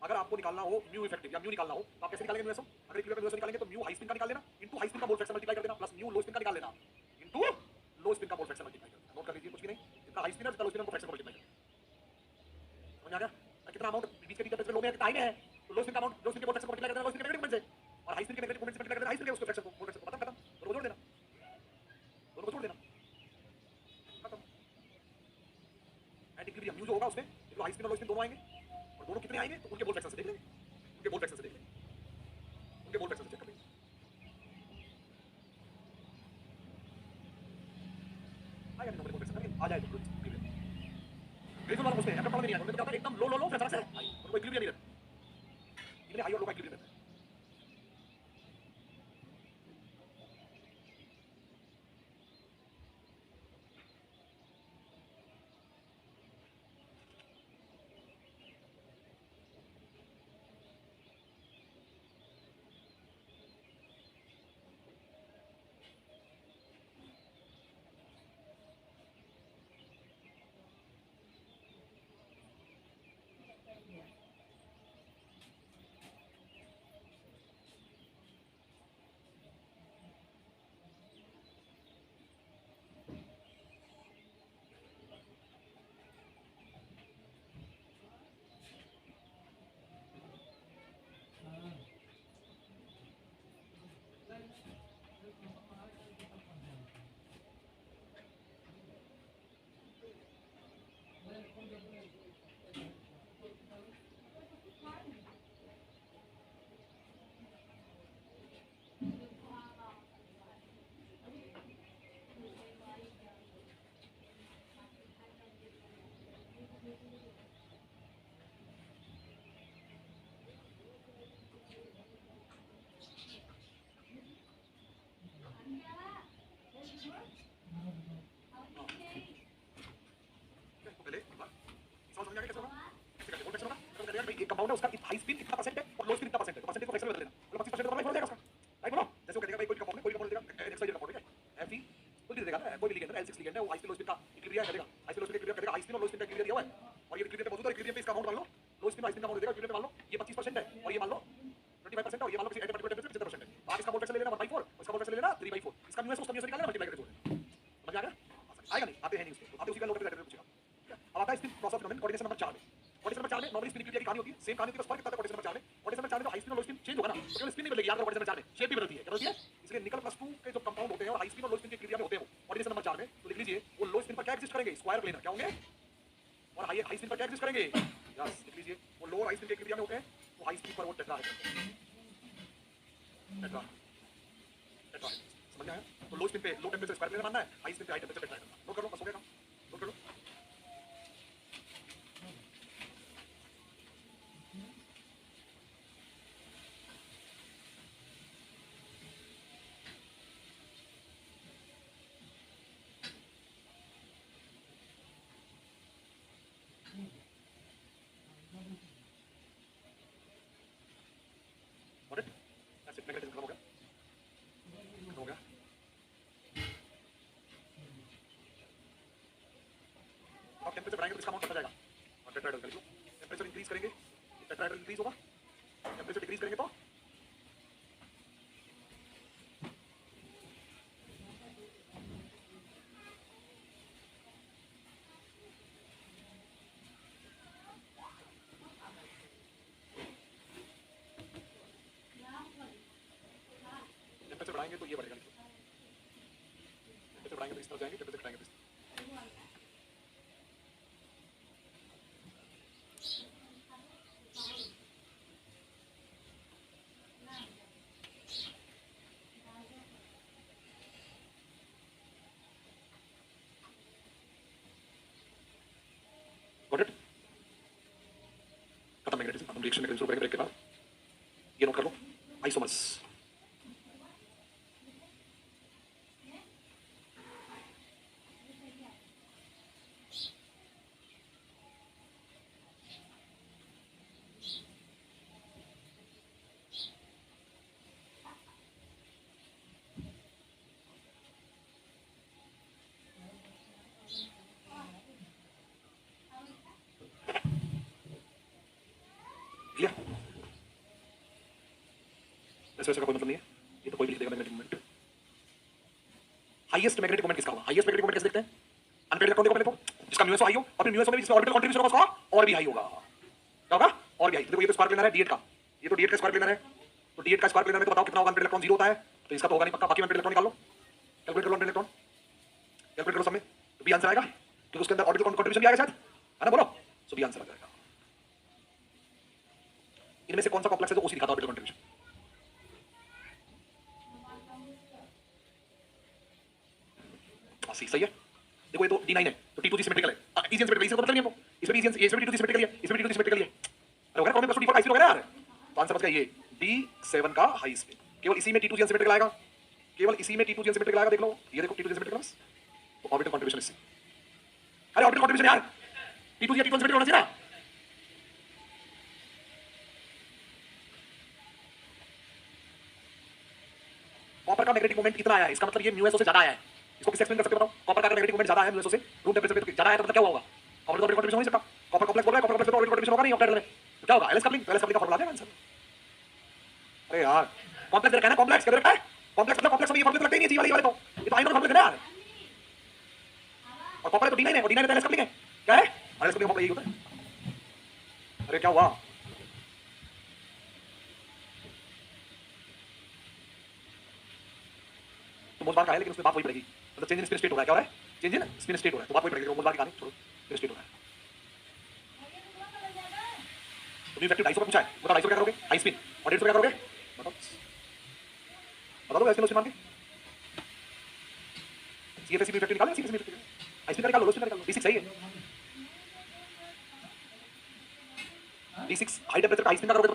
अगर आपको निकालना हो म्यू इफेक्टिव या म्यू निकालना हो तो आप कैसे निकालेंगे म्यू अगर इक्विलिब्रियम म्यू निकालेंगे तो म्यू हाई स्पिन का निकाल लेना इनटू हाई स्पिन का मोल फ्रैक्शन मल्टीप्लाई कर देना प्लस म्यू लो स्पिन का निकाल लेना इनटू लो स्पिन का मोल फ्रैक्शन मल्टीप्लाई कर देना नोट कर लीजिए कुछ भी नहीं जितना हाई स्पिन है जितना लो स्पिन को फ्रैक्शन को मल्टीप्लाई कर समझ आ गया कितना अमाउंट बीच के टेंपरेचर लो में कितना हाई में है तो लो स्पिन का अमाउंट लो स्पिन के मोल फ्रैक्शन को मल्टीप्लाई कर देना लो स्पिन के नेगेटिव मोमेंट से और हाई स्पिन के नेगेटिव मोमेंट से मल्टीप्लाई कर देना हाई स्पिन के उसको फ्रैक्शन को मोल फ्रैक्शन को खत्म दोनों जोड़ देना दोनों को जोड़ देना खत्म एट इक्विलिब्रियम म्यू जो होगा उसमें जो हाई स्पिन और लो स्पिन दोनों आएंगे और दोनों कितने आएंगे तो उनके मोल फ्रैक्शन से देख लेंगे उनके मोल फ्रैक्शन से देख लेंगे उनके मोल फ्रैक्शन से चेक कर लेंगे आएगा नंबर मोल फ्रैक्शन करेंगे आ जाएगा ग्रेजुअल वाला पूछते हैं एब्रप्ट वाला नहीं आता उनमें क्या होता है एकदम लो लो लो फिर अचानक से हाई उनको इक्विलिब्रियम नहीं रहता इनमें हाई और लो का इक्विलिब्रियम रहता है है उसका हाई स्पिन कितना परसेंट है और लो स्पिन कितना परसेंट है, तो परसेंटेज को फ्रैक्शन में बदल देना, मतलब 25% तो हो जाएगा उसका, राइट बोलो। जैसे वो कहेगा भाई कोई कंपाउंड है, कोई कंपाउंड देगा एक्सवाइजेड कंपाउंड है, एफई कोई भी देगा ना, कोई भी लिगेंड है, L6 लिगेंड है, वो हाई स्पिन लो स्पिन का इक्विलिब्रियम करेगा, हाई स्पिन लो स्पिन इक्विलिब्रियम करेगा, हाई स्पिन और लो स्पिन का इक्विलिब्रियम दिया हुआ है और ये इक्विलिब्रियम पे मौजूद है, इक्विलिब्रियम पे इसका अमाउंट मान लो, लो स्पिन हाई स्पिन का अमाउंट देगा, इक्विलिब्रियम पे मान लो ये 25% है और ये मान लो 25% है और ये मान लो किसी एट पर्टिकुलर टेम्परेचर 75% है, तो आप इसका मोल फ्रैक्शन ले लेना 1/4, इसका मोल फ्रैक्शन ले लेना 3/4, इसका म्यू उसका म्यू से निकाल लेना मल्टीप्लाई करके जोड़ देना, समझ आ गया? आएगा नहीं, आते हैं नहीं उसके, तो आते उसी का लोग करके पूछेगा। अब आता है spin cross of phenomenon coordination number 4 में, कोऑर्डिनेशन नंबर 4 में नॉर्मली स्पिन इक्विलिब्रियम की कहानी होती है, सेम कहानी होती है, बस फर्क कितना है कोऑर्डिनेशन नंबर 4 में, कोऑर्डिनेशन नंबर 4 में तो हाई स्पिन और लो स्पिन चेंज होगा ना, तो केवल स्पिन नहीं बदलेगी, याद रखो कोऑर्डिनेशन नंबर 4 में शेप भी बदलती है, क्या बदलती है? इसलिए निकल +2 के जो कंपाउंड होते हैं और हाई स्पिन और लो स्पिन के इक्विलिब्रियम में होते हैं वो कोऑर्डिनेशन नंबर 4 में, तो लिख लीजिए वो लो स्पिन पर क्या एग्जिस्ट करेंगे, स्क्वायर प्लेनर क्या होंगे, और हाई स्पिन पर क्या एग्जिस्ट करेंगे, यस लिख लीजिए वो लो हाई स्पिन के इक्विलिब्रियम में होते हैं, तो हाई स्पिन पर वो टेट्रा है, टेट्रा टेट्रा है, समझ में आया? तो लो स्पिन पे लो टेम्परेचर स्क्वायर प्लेनर मानना है, हाई स्पिन पे हाई टेम्परेचर टेट्रा है, नोट कर लो, बस हो गया काम, नोट कर लो। Got it? That's it, magnetism खत्म हो गया, खत्म हो गया। अब टेम्परेचर बढ़ाएंगे तो इसका अमाउंट बढ़ता जाएगा और टेट्राहेड्रल कर लो, टेम्परेचर इंक्रीज करेंगे टेट्राहेड्रल इंक्रीज होगा, टेम्परेचर डिक्रीज करेंगे तो टेम्परेचर बढ़ाएंगे तो ये बढ़ेगा, टेम्परेचर बढ़ाएंगे तो इस तरफ जाएंगे, टेम्परेचर घटाएंगे तो इस तरफ। Got it? खत्म मैग्नेटिज्म, अब हम रिएक्शन मैकेनिज्म शुरू करेंगे ब्रेक के बाद, ये नोट कर लो, आइसोमर्स। क्लियर? वैसे का कोई मतलब नहीं है, ये तो कोई भी लिख देगा magnetic moment. Highest magnetic moment किसका होगा, हाईएस्ट मैग्नेटिक मोमेंट कैसे देखते हैं, अनपेयर्ड इलेक्ट्रॉन देखो पहले तो, जिसका म्यू हाई हो और फिर म्यू में भी जिसका ऑर्बिटल कंट्रीब्यूशन होगा उसका और भी हाई होगा, क्या होगा और भी हाई। देखो ये तो स्क्वायर प्लेनर है D8 का, ये तो D8 का स्क्वायर प्लेनर है, तो D8 का स्क्वायर प्लेनर में तो बताओ कितना होगा, अनपेयर्ड इलेक्ट्रॉन 0 होता है, तो इसका तो होगा नहीं पक्का, बाकी अनपेयर्ड इलेक्ट्रॉन निकाल लो, कैलकुलेट कर लो अनपेयर्ड इलेक्ट्रॉन, कैलकुलेट करो सब में, तो बी आंसर आएगा, क्योंकि उसके अंदर ऑर्बिटल कंट्रीब्यूशन भी आएगा शायद, है ना, बोलो, सो बी आंसर आ जाएगा। इनमें से कौन सा कॉम्प्लेक्स है जो ओसी दिखाता है ऑर्बिटल कंट्रीब्यूशन, सही है। देखो ये तो D9 है, तो T2 सिमेट्रिकल है, इजी सिमेट्रिकल, इसका मतलब नहीं है वो, इसमें भी इजी, इसमें भी T2 सिमेट्रिकल है, इसमें भी T2 सिमेट्रिकल है, अरे हो गया कॉमन +2 D4 हाई स्पिन हो गया यार, तो आंसर बच गया ये D7 का हाई स्पिन, केवल इसी में T2 सिमेट्रिकल आएगा, केवल इसी में T2 सिमेट्रिकल आएगा, देख लो ये देखो T2 सिमेट्रिकल बस, तो ऑर्बिटल कंट्रीब्यूशन इससे, अरे ऑर्बिटल कंट्रीब्यूशन यार T2 सिमेट्रिकल होना चाहिए ना, कॉपर का मैग्नेटिक मोमेंट कितना आया है, इसका मतलब ये μSO से ज्यादा आया है, इसको किससे एक्सप्लेन कर सकते हो बताओ, कॉपर का मैग्नेटिक मोमेंट ज्यादा है म्यूएसओ से, रूम टेंपरेचर पे ज्यादा है तो मतलब क्या होगा, कॉपर तो ऑर्बिटल कंट्रीब्यूशन हो नहीं सकता, कॉपर कॉम्प्लेक्स बोल रहा है, कॉपर कॉम्प्लेक्स तो ऑर्बिटल कंट्रीब्यूशन होगा नहीं ऑक्टेट में, तो क्या होगा एलएस कपलिंग, एलएस कपलिंग का फार्मूला आ जाएगा आंसर। अरे यार कॉम्प्लेक्स रखा है ना, कॉम्प्लेक्स क्या रखा है, कॉम्प्लेक्स मतलब कॉम्प्लेक्स में ये फार्मूला लगता ही नहीं है, ये वाले तो ये तो आयनों का फार्मूला है यार, और कॉपर तो D9 है, और D9 तो एलएस कपलिंग है, क्या है एलएस कपलिंग फार्मूला यही होता है। अरे क्या हुआ, तो मोल बार का है लेकिन उसमें बात वही पड़ेगी, मतलब चेंज इन स्पिन स्टेट हो रहा है, क्या हो रहा है, चेंज इन स्पिन स्टेट हो रहा है, तो बात वही पड़ेगी, मोल बार की कहानी छोड़ो, स्पिन स्टेट हो रहा है। तो इफेक्टिव 250 का पूछा है, बताओ 250 क्या करोगे, हाई स्पिन और 150 क्या करोगे, बताओ बता दो ऐसे लो स्पिन मान के, सीएफएस भी इफेक्टिव निकालो, सीएफएस भी इफेक्टिव हाई स्पिन का निकालो, लो स्पिन का निकालो, D6 सही है, D6 हाई टेम्परेचर का हाई स्पिन का करोगे तो